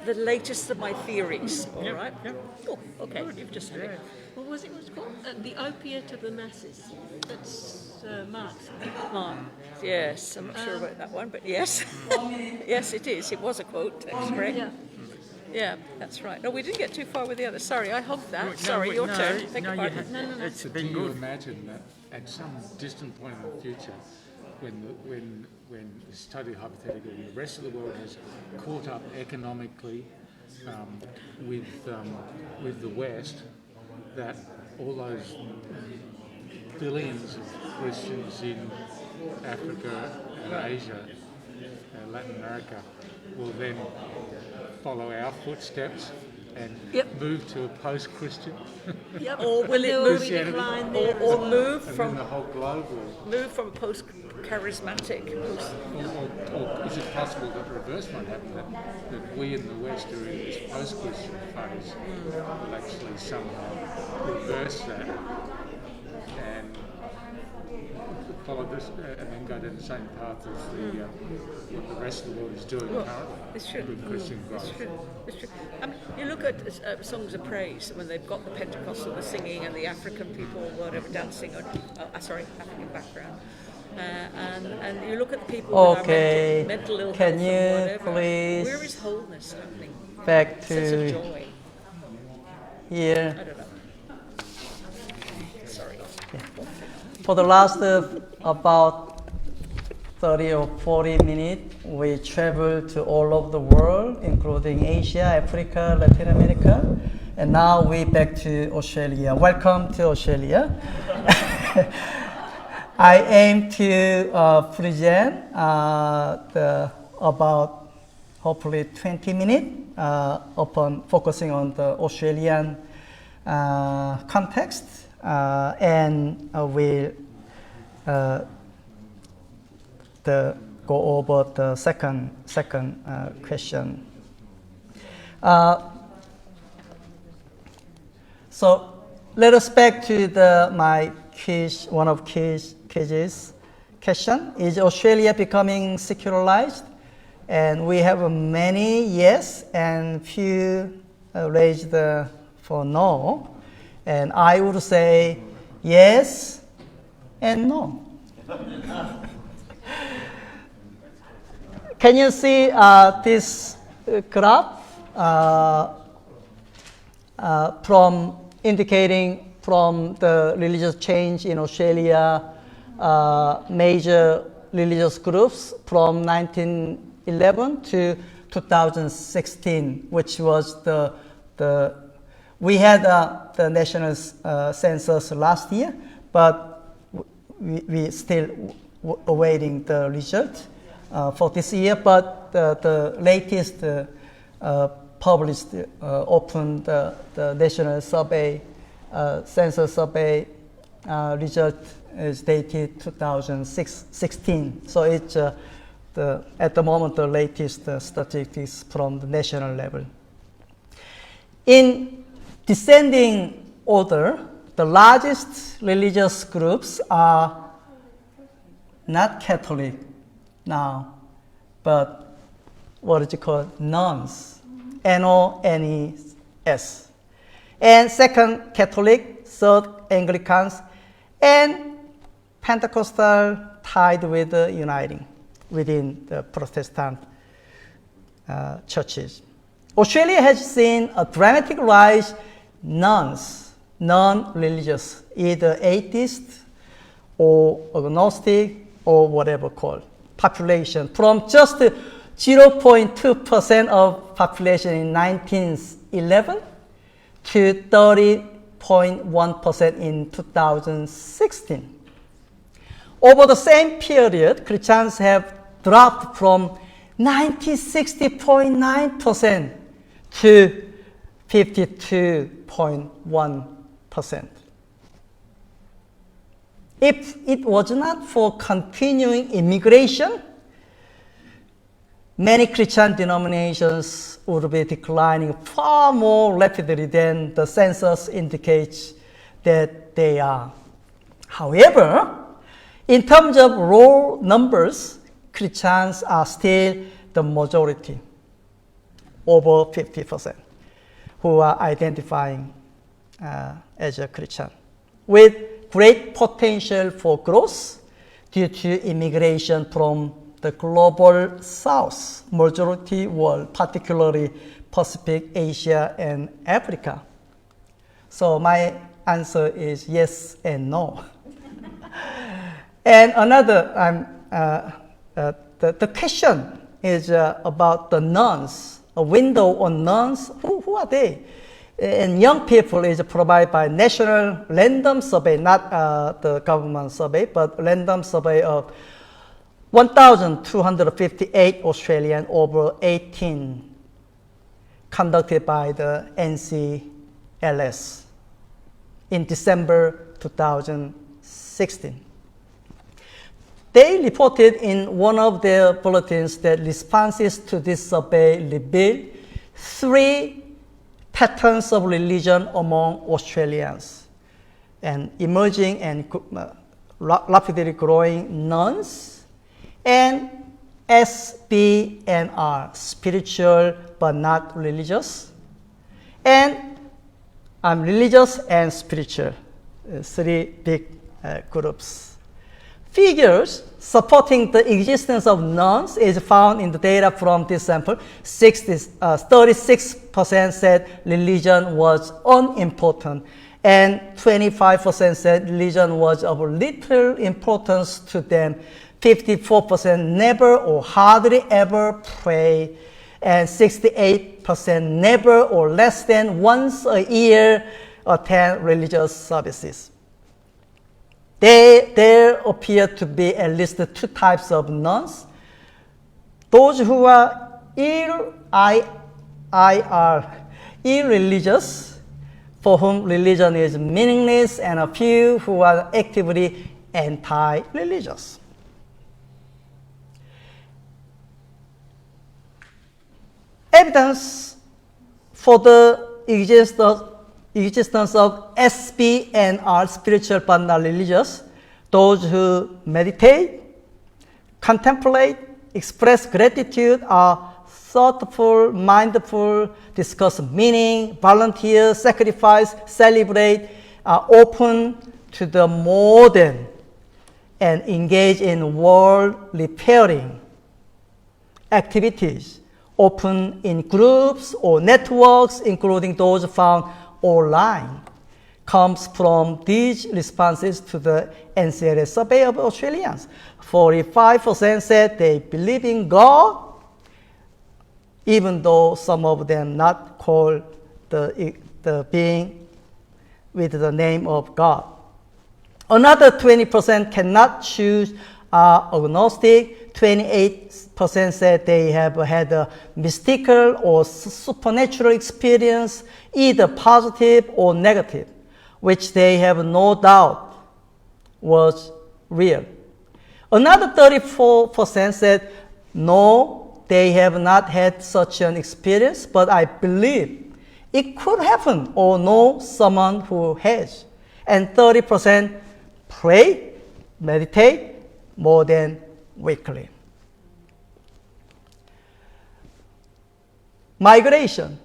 Speaker 5: the latest of my theories, all right? Oh, okay, you've just said it.
Speaker 6: What was it called? The opiate of the masses. That's Marx.
Speaker 5: Yes, I'm not sure about that one, but yes. Yes, it is. It was a quote, that's correct. Yeah, that's right. No, we didn't get too far with the other. Sorry, I hogged that. Sorry, your turn. Beg your pardon.
Speaker 6: No.
Speaker 4: So do you imagine that at some distant point in the future, when it's totally hypothetical, when the rest of the world has caught up economically with the West, that all those billions of Christians in Africa and Asia and Latin America will then follow our footsteps and move to a post-Christian?
Speaker 5: Or will it move, or move
Speaker 4: and
Speaker 5: from
Speaker 4: then the whole globe will...
Speaker 5: a post-charismatic?
Speaker 4: Or is it possible that the reverse might happen, that we in the West are in this post-Christian phase will actually somehow reverse that and follow this and then go down the same path as what the rest of the world is doing currently?
Speaker 5: It's true.
Speaker 4: With Christian growth.
Speaker 5: It's true. I mean, you look at songs of praise when they've got the Pentecostal, the singing, and the African people, whatever, dancing on, African background. And you look at the people who are mental ill
Speaker 2: can
Speaker 5: health
Speaker 2: you
Speaker 5: and whatever.
Speaker 2: please
Speaker 5: Where is wholeness happening?
Speaker 2: back
Speaker 5: Sense of
Speaker 2: to
Speaker 5: joy.
Speaker 2: here?
Speaker 5: I don't know. Sorry.
Speaker 2: For the last about 30 or 40 minutes, we traveled to all over the world, including Asia, Africa, Latin America, and now we're back to Australia. Welcome to Australia. I aim to present about hopefully 20 minutes upon focusing on the Australian context, and we'll go over the second question. So let us back to my quiz. One of quizzes question: is Australia becoming secularized? And we have many yes and few raised for no. And I would say yes and no. Can you see this graph from indicating from the religious change in Australia, major religious groups from 1911 to 2016, which was we had the national census last year, but we still awaiting the result for this year. But the latest published open the national survey census survey result is dated 2016. So it's at the moment the latest statistics from the national level. In descending order, the largest religious groups are not Catholic now, but what is it called? Nuns. N-O-N-E-S. And second, Catholic, third, Anglicans, and Pentecostal tied with uniting within the Protestant churches. Australia has seen a dramatic rise nuns, non-religious, either atheist or agnostic or whatever called, population from just 0.2% of population in 1911 to 30.1% in 2016. Over the same period, Christians have dropped from 60.9% to 52.1%. If it was not for continuing immigration, many Christian denominations would be declining far more rapidly than the census indicates that they are. However, in terms of raw numbers, Christians are still the majority, over 50%, who are identifying as a Christian, with great potential for growth due to immigration from the global south, majority world, particularly Pacific, Asia, and Africa. So my answer is yes and no. And another, the question is about the nuns, a window on nuns. Who are they? And young people is provided by National Random Survey, not the government survey, but random survey of 1,258 Australian over 18 conducted by the NCLS in December 2016. They reported in one of their bulletins that responses to this survey revealed 3 patterns of religion among Australians: and emerging and rapidly growing nuns, and SBNR, spiritual but not religious, and religious and spiritual, 3 big groups. Figures supporting the existence of nuns is found in the data from this sample. 36% said religion was unimportant, and 25% said religion was of little importance to them. 54% never or hardly ever pray, and 68% never or less than once a year attend religious services. There appear to be at least 2 types of nuns: those who are irreligious, for whom religion is meaningless, and a few who are actively anti-religious. Evidence for the existence of SBNR, spiritual but not religious, those who meditate, contemplate, express gratitude, are thoughtful, mindful, discuss meaning, volunteer, sacrifice, celebrate, are open to the modern, and engage in world-repairing activities, open in groups or networks, including those found online, comes from these responses to the NCLS survey of Australians. 45% said they believe in God, even though some of them not call the being with the name of God. Another 20% cannot choose, are agnostic. 28% said they have had a mystical or supernatural experience, either positive or negative, which they have no doubt was real. Another 34% said, no, they have not had such an experience, but I believe it could happen, or know someone who has. And 30% pray, meditate more than weekly. Migration.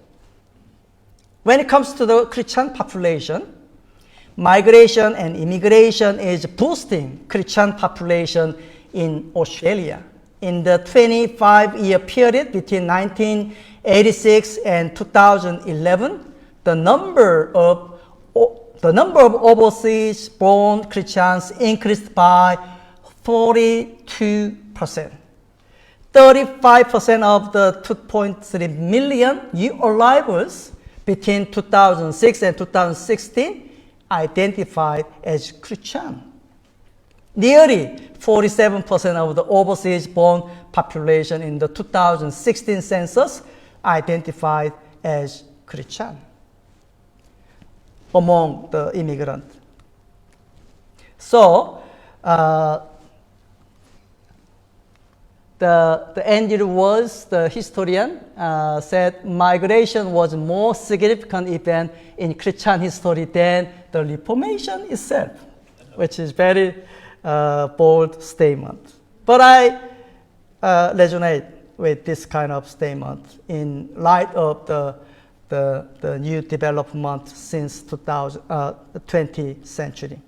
Speaker 2: When it comes to the Christian population, migration and immigration is boosting Christian population in Australia. in the 25-year period between 1986 and 2011, the number of overseas-born Christians increased by 42%. 35% of the 2.3 million new arrivals between 2006 and 2016 identified as Christian. Nearly 47% of the overseas-born population in the 2016 census identified as Christian among the immigrants. So, the Andrew Walls, the historian, said migration was a more significant event in Christian history than the Reformation itself, which is very bold statement. But I resonate with this kind of statement in light of the new development since 20th century.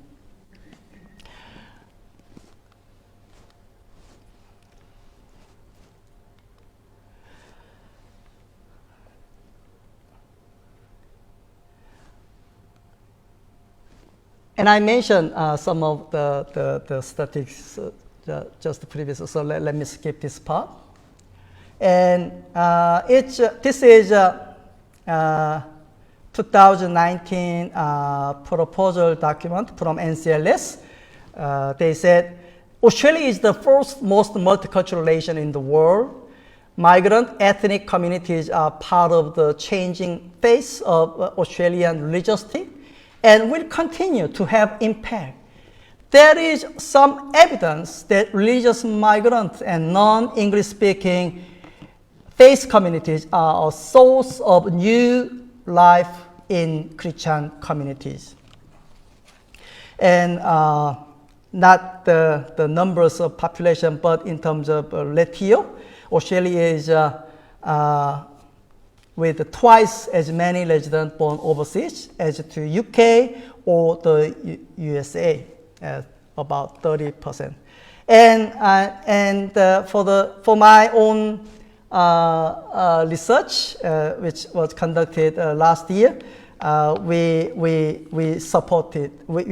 Speaker 2: And I mentioned some of the statistics just previously, so let me skip this part. And this is 2019 proposal document from NCLS. They said, Australia is the first most multicultural nation in the world. Migrant ethnic communities are part of the changing face of Australian religiosity and will continue to have impact. There is some evidence that religious migrant and non-English speaking faith communities are a source of new life in Christian communities. And not the numbers of population, but in terms of ratio, Australia is with twice as many residents born overseas as to UK or the USA, about 30%. And for my own research, which was conducted last year, we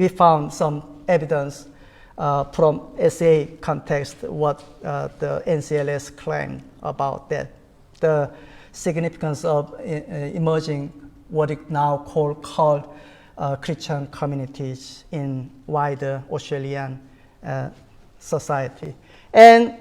Speaker 2: found some evidence from SA context what the NCLS claimed about that. The significance of emerging what is now called Christian communities in wider Australian society. And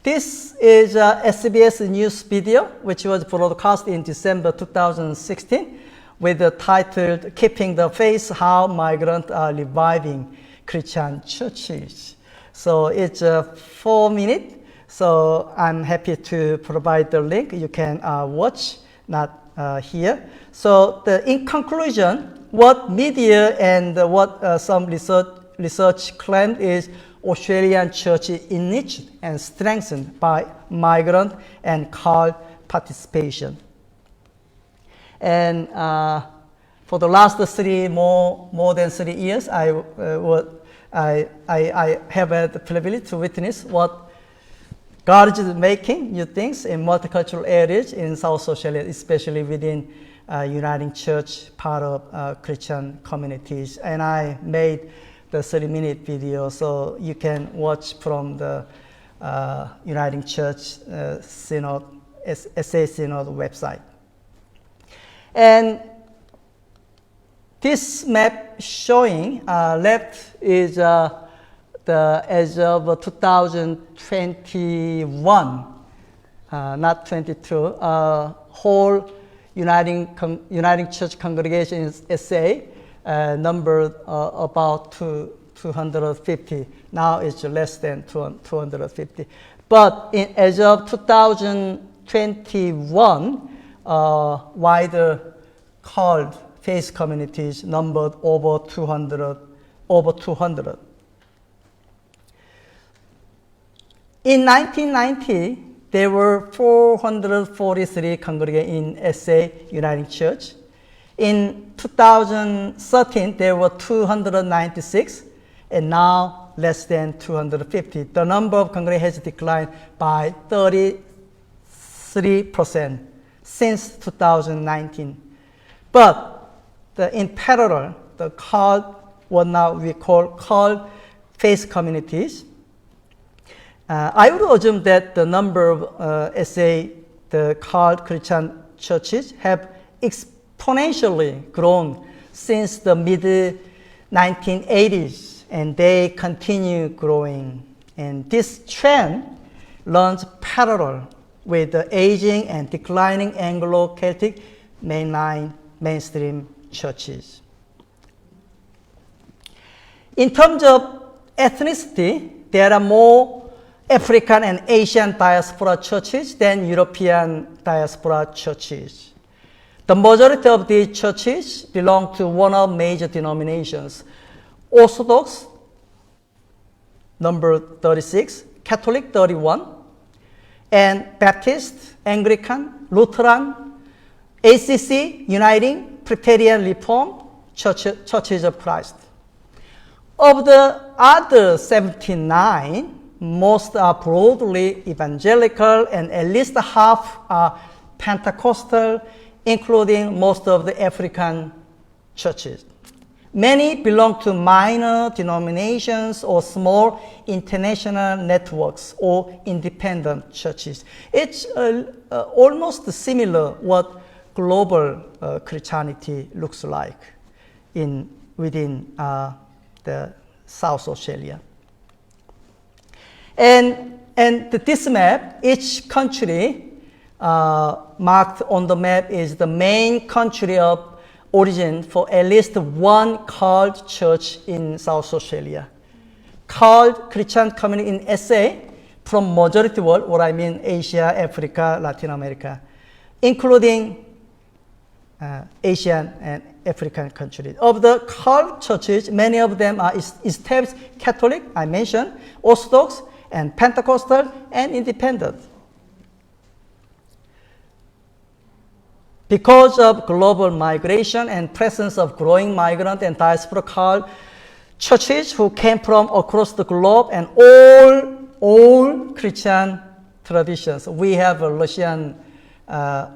Speaker 2: this is a SBS news video which was broadcast in December 2016 with the title Keeping the Faith, How Migrants Are Reviving Christian Churches. So it's 4 minutes. So I'm happy to provide the link. You can watch, not here. So in conclusion, what media and what some research claimed is Australian church is enriched and strengthened by migrant and cult participation. And for the last more than 3 years, I have had the privilege to witness what God is making new things in multicultural areas in South Australia, especially within Uniting Church, part of Christian communities. And I made the 30-minute video, so you can watch from the Uniting Church Synod, SA Synod website. And this map showing left is as of 2021, not 22, whole Uniting Church congregation in SA numbered about 250. Now it's less than 250. But as of 2021, wider called faith communities numbered over 200. In 1990, there were 443 congregations in SA Uniting Church. In 2013, there were 296, and now less than 250. The number of congregations has declined by 33% since 2019. But in parallel, the called, what now we call called faith communities, I would assume that the number of the called Christian churches have exponentially grown since the mid-1980s, and they continue growing. And this trend runs parallel with the aging and declining Anglo-Celtic mainstream churches. In terms of ethnicity, there are more African and Asian diaspora churches than European diaspora churches. The majority of these churches belong to one of major denominations: Orthodox, number 36, Catholic, 31, and Baptist, Anglican, Lutheran, ACC, Uniting, Presbyterian, Reformed, Churches of Christ. Of the other 79, most are broadly evangelical, and at least half are Pentecostal, including most of the African churches. Many belong to minor denominations or small international networks or independent churches. It's almost similar what global Christianity looks like within the South Australia. And this map, each country marked on the map is the main country of origin for at least one called church in South Australia. Called Christian community in SA from majority world, what I mean Asia, Africa, Latin America, including Asian and African countries. Of the called churches, many of them are established Catholic, I mentioned, Orthodox, and Pentecostal, and independent. Because of global migration and presence of growing migrant and diaspora called churches who came from across the globe and all Christian traditions. We have a Russian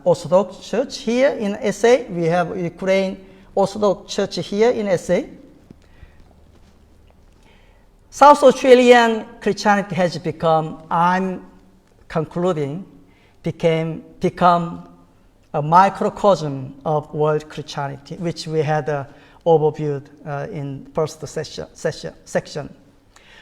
Speaker 2: Orthodox Church here in SA. We have Ukraine Orthodox Church here in SA. South Australian Christianity has become, I'm concluding, become a microcosm of world Christianity, which we had overviewed in first section.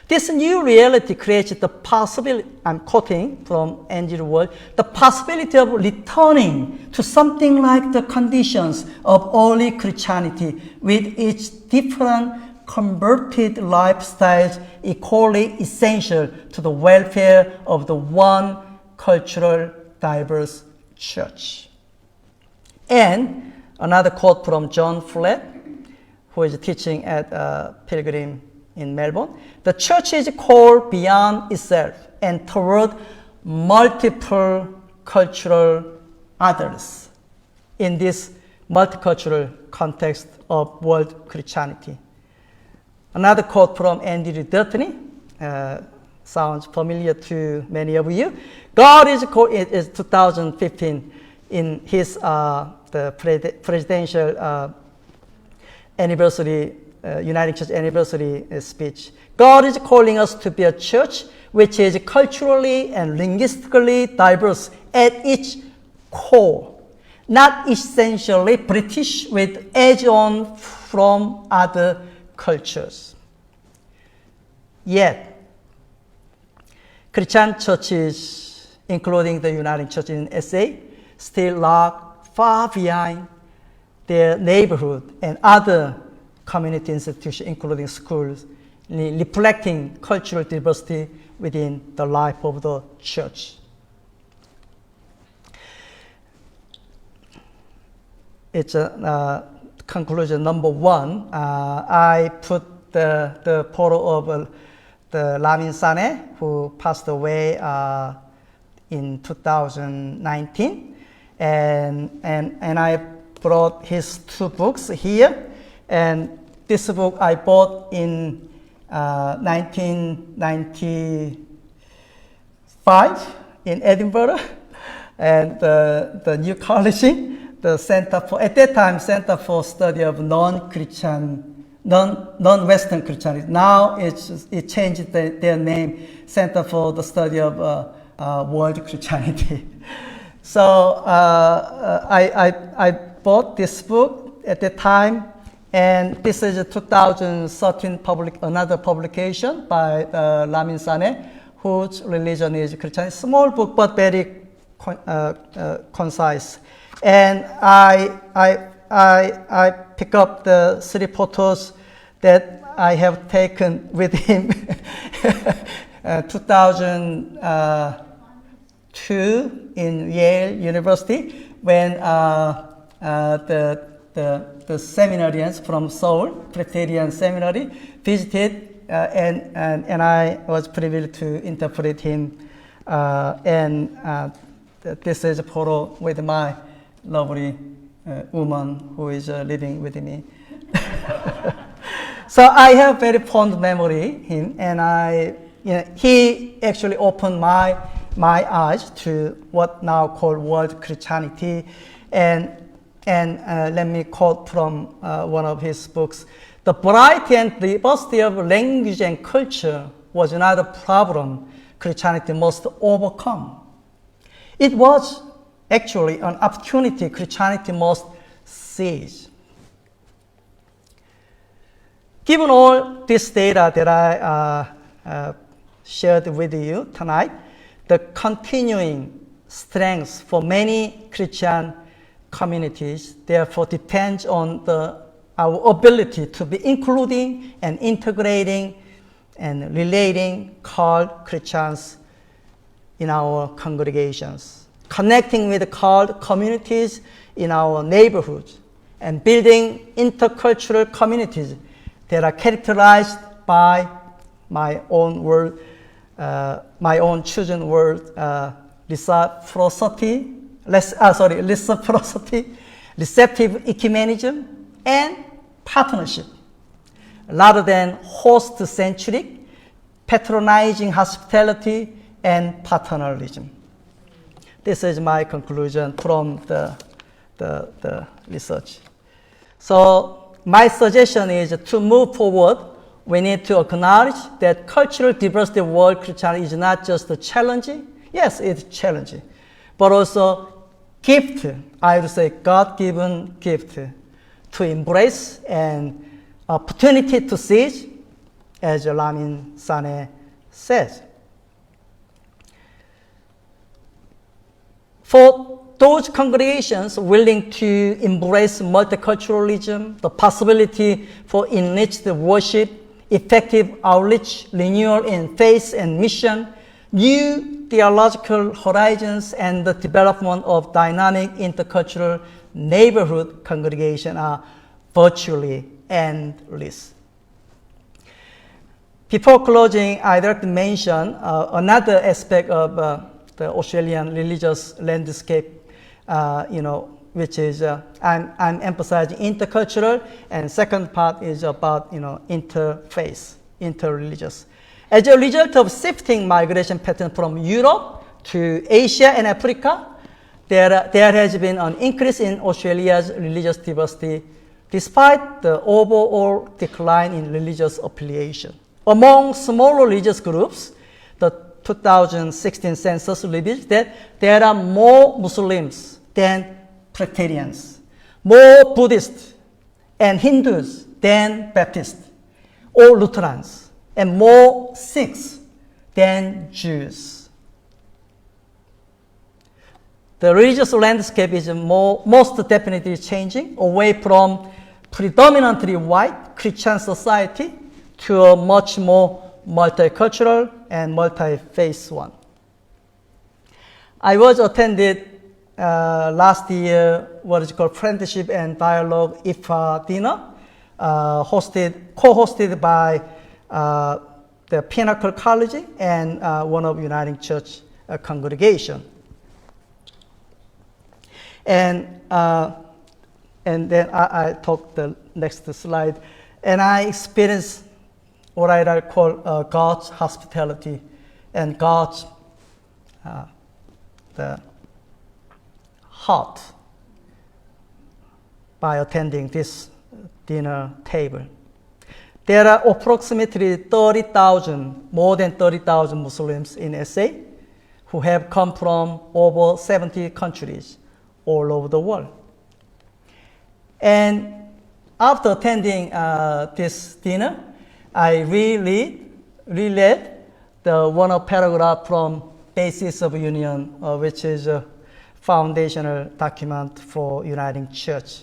Speaker 2: This new reality creates the possibility, I'm quoting from Andrew Ward, the possibility of returning to something like the conditions of early Christianity with its different converted lifestyles equally essential to the welfare of the one cultural diverse church. And another quote from John Flett, who is teaching at Pilgrim in Melbourne. The church is called beyond itself and toward multiple cultural others in this multicultural context of world Christianity. Another quote from Andrew Durtney, sounds familiar to many of you. God is called, it is 2015 in his the presidential anniversary, United Church anniversary speech. God is calling us to be a church which is culturally and linguistically diverse at its core, not essentially British with edge-on from other cultures. Yet, Christian churches, including the United Church in SA, still lag far behind their neighborhood and other community institutions, including schools, reflecting cultural diversity within the life of the church. It's a conclusion number one. I put the photo of the Lamin Sane, who passed away in 2019, and I brought his two books here, and this book I bought in 1995 in Edinburgh, and the new college, the Center for, at that time, Center for Study of non-Western Christianity. Now it changed their name, Center for the Study of World Christianity. So I bought this book at the time, and this is a 2013 another publication by Lamin Sane, whose religion is Christianity. Small book, but very concise. And I pick up the 3 photos that I have taken with him. 2002 in Yale University, when the seminarians from Seoul, Presbyterian Seminary, visited, and I was privileged to interpret him. This is a photo with my lovely woman who is living with me. So I have very fond memory him, and he actually opened my eyes to what now called world Christianity, and let me quote from one of his books: "The variety and diversity of language and culture was not a problem Christianity must overcome. It was actually an opportunity Christianity must seize." Given all this data that I shared with you tonight, the continuing strength for many Christian communities therefore depends on our ability to be including and integrating and relating called Christians in our congregations, connecting with called communities in our neighborhoods, and building intercultural communities that are characterized by my own word, my own chosen word, reciprocity, receptive ecumenism, and partnership, rather than host-centric, patronizing hospitality and paternalism. This is my conclusion from the research. So my suggestion is to move forward. We need to acknowledge that cultural diversity of world Christianity is not just a challenge. Yes, it's challenging, but also gift. I would say God-given gift to embrace and opportunity to seize, as Lamin Sane says. For those congregations willing to embrace multiculturalism, the possibility for enriched worship, effective outreach, renewal in faith and mission, new theological horizons, and the development of dynamic intercultural neighborhood congregation are virtually endless. Before closing, I'd like to mention another aspect of the Australian religious landscape, which is I'm emphasizing intercultural, and second part is about interfaith, interreligious. As a result of shifting migration pattern from Europe to Asia and Africa, there has been an increase in Australia's religious diversity, despite the overall decline in religious affiliation. Among smaller religious groups, the 2016 census reveals that there are more Muslims than Presbyterians, more Buddhists and Hindus than Baptists or Lutherans, and more Sikhs than Jews. The religious landscape is most definitely changing away from predominantly white Christian society to a much more multicultural and multi-faith one. I was attended last year what is called Friendship and Dialogue IFA dinner, co-hosted by the Pinnacle College and one of Uniting Church congregation. And then I talk the next slide, and I experienced what I call God's hospitality and God's the heart by attending this dinner table. There are approximately 30,000, more than 30,000 Muslims in SA who have come from over 70 countries all over the world. And after attending this dinner, I reread the one paragraph from Basis of Union, which is a foundational document for uniting church.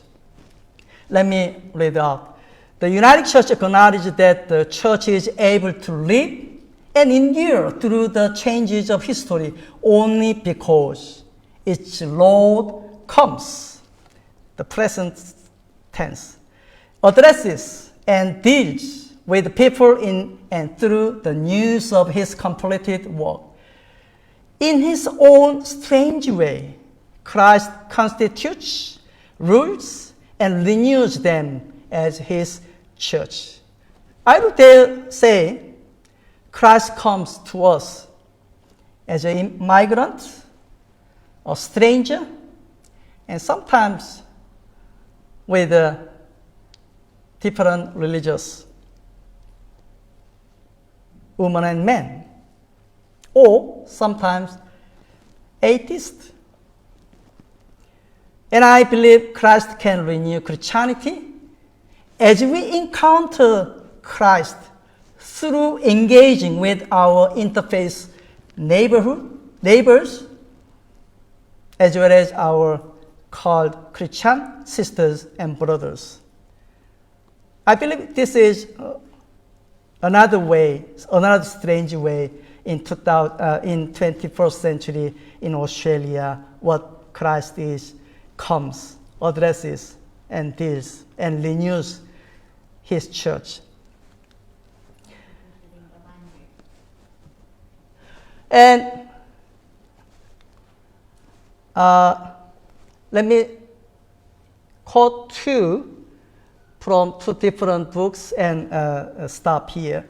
Speaker 2: Let me read out. The uniting church acknowledges that the church is able to live and endure through the changes of history only because its Lord comes, the present tense, addresses and deals with people in and through the news of his completed work. In his own strange way, Christ constitutes, rules, and renews them as his church. I would dare say Christ comes to us as a migrant, a stranger, and sometimes with different religious women and men, or sometimes atheist. And I believe Christ can renew Christianity as we encounter Christ through engaging with our interfaith neighbors, as well as our called Christian sisters and brothers. I believe this is another way, another strange way in 21st century in Australia, what Christ is, comes, addresses, and deals, and renews his church. And let me quote two from two different books and stop here.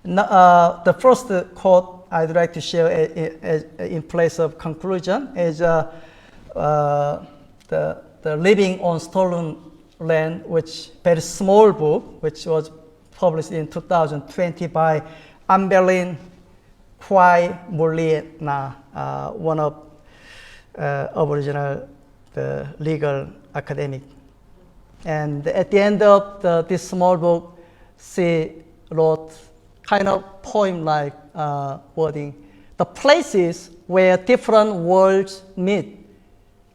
Speaker 2: The first quote I'd like to share in place of conclusion is the Living on Stolen Land, which very small book, which was published in 2020 by Ambelin Kwai Molina, one of Aboriginal legal academic. And at the end of this small book, she wrote kind of poem-like wording. The places where different worlds meet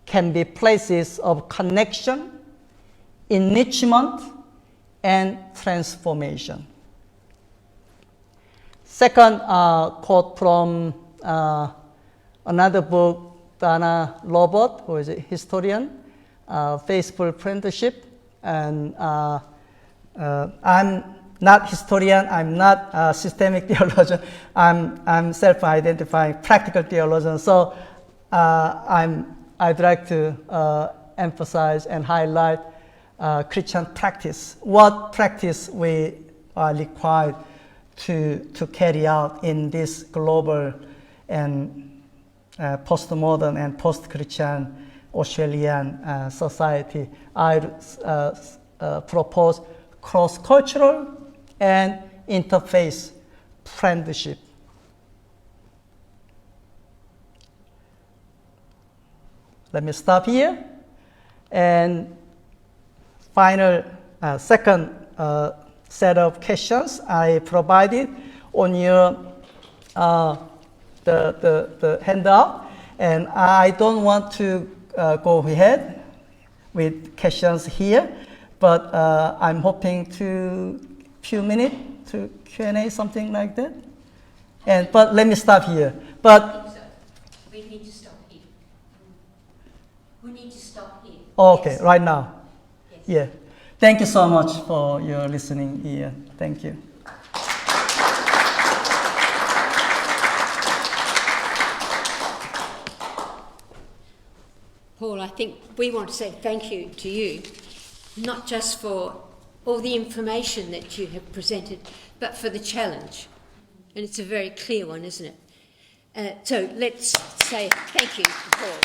Speaker 2: can be places of connection, enrichment, and transformation. Second quote from another book, Dana Robert, who is a historian, Faithful Friendship. And I'm not historian, I'm not a systemic theologian, I'm self-identifying practical theologian. So I'd like to emphasize and highlight Christian practice, what practice we are required to carry out in this global and postmodern and post-Christian Australian society. I propose cross-cultural and interfaith friendship. Let me stop here. And final, second set of questions I provided on your the handout, and I don't want to go ahead with questions here, but I'm hoping to few minutes to Q&A, something like that. But let me stop here. But
Speaker 1: we need to stop here. We need to stop here.
Speaker 2: Okay,
Speaker 1: yes.
Speaker 2: Right now.
Speaker 1: Yes.
Speaker 2: Yeah. Thank you so much for your listening here. Thank you.
Speaker 1: Paul, I think we want to say thank you to you, not just for all the information that you have presented, but for the challenge. And it's a very clear one, isn't it? So let's say thank you to Paul.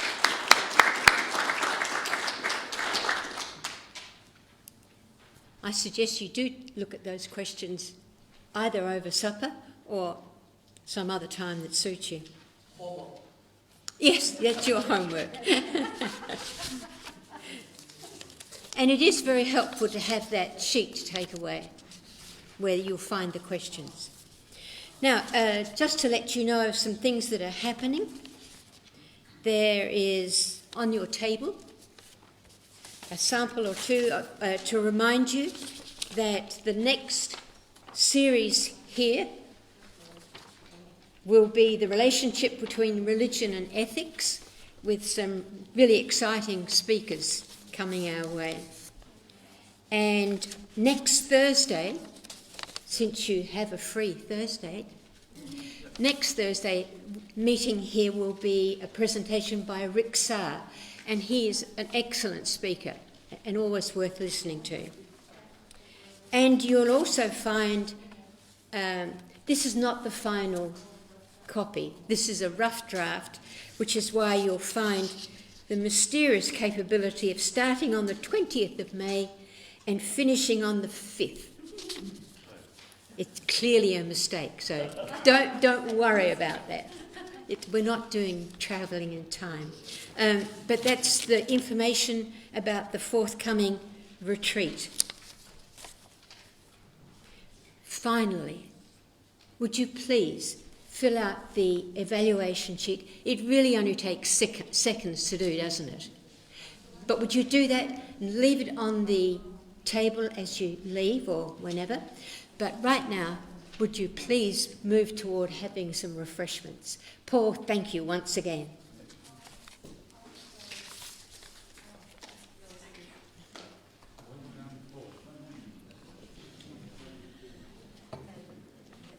Speaker 1: I suggest you do look at those questions either over supper or some other time that suits you. Homework. Yes, that's your homework. And it is very helpful to have that sheet to take away where you'll find the questions. Now, just to let you know of some things that are happening, there is on your table a sample or two to remind you that the next series here will be the relationship between religion and ethics, with some really exciting speakers coming our way. And next Thursday, since you have a free Thursday, next Thursday meeting here will be a presentation by Rick Saar, and he is an excellent speaker and always worth listening to. And you'll also find, this is not the final copy, this is a rough draft, which is why you'll find the mysterious capability of starting on the 20th of May and finishing on the 5th. It's clearly a mistake, so don't worry about that. We're not doing travelling in time. But that's the information about the forthcoming retreat. Finally, would you please fill out the evaluation sheet? It really only takes seconds to do, doesn't it? But would you do that and leave it on the table as you leave or whenever? But right now, would you please move toward having some refreshments? Paul, thank you once again.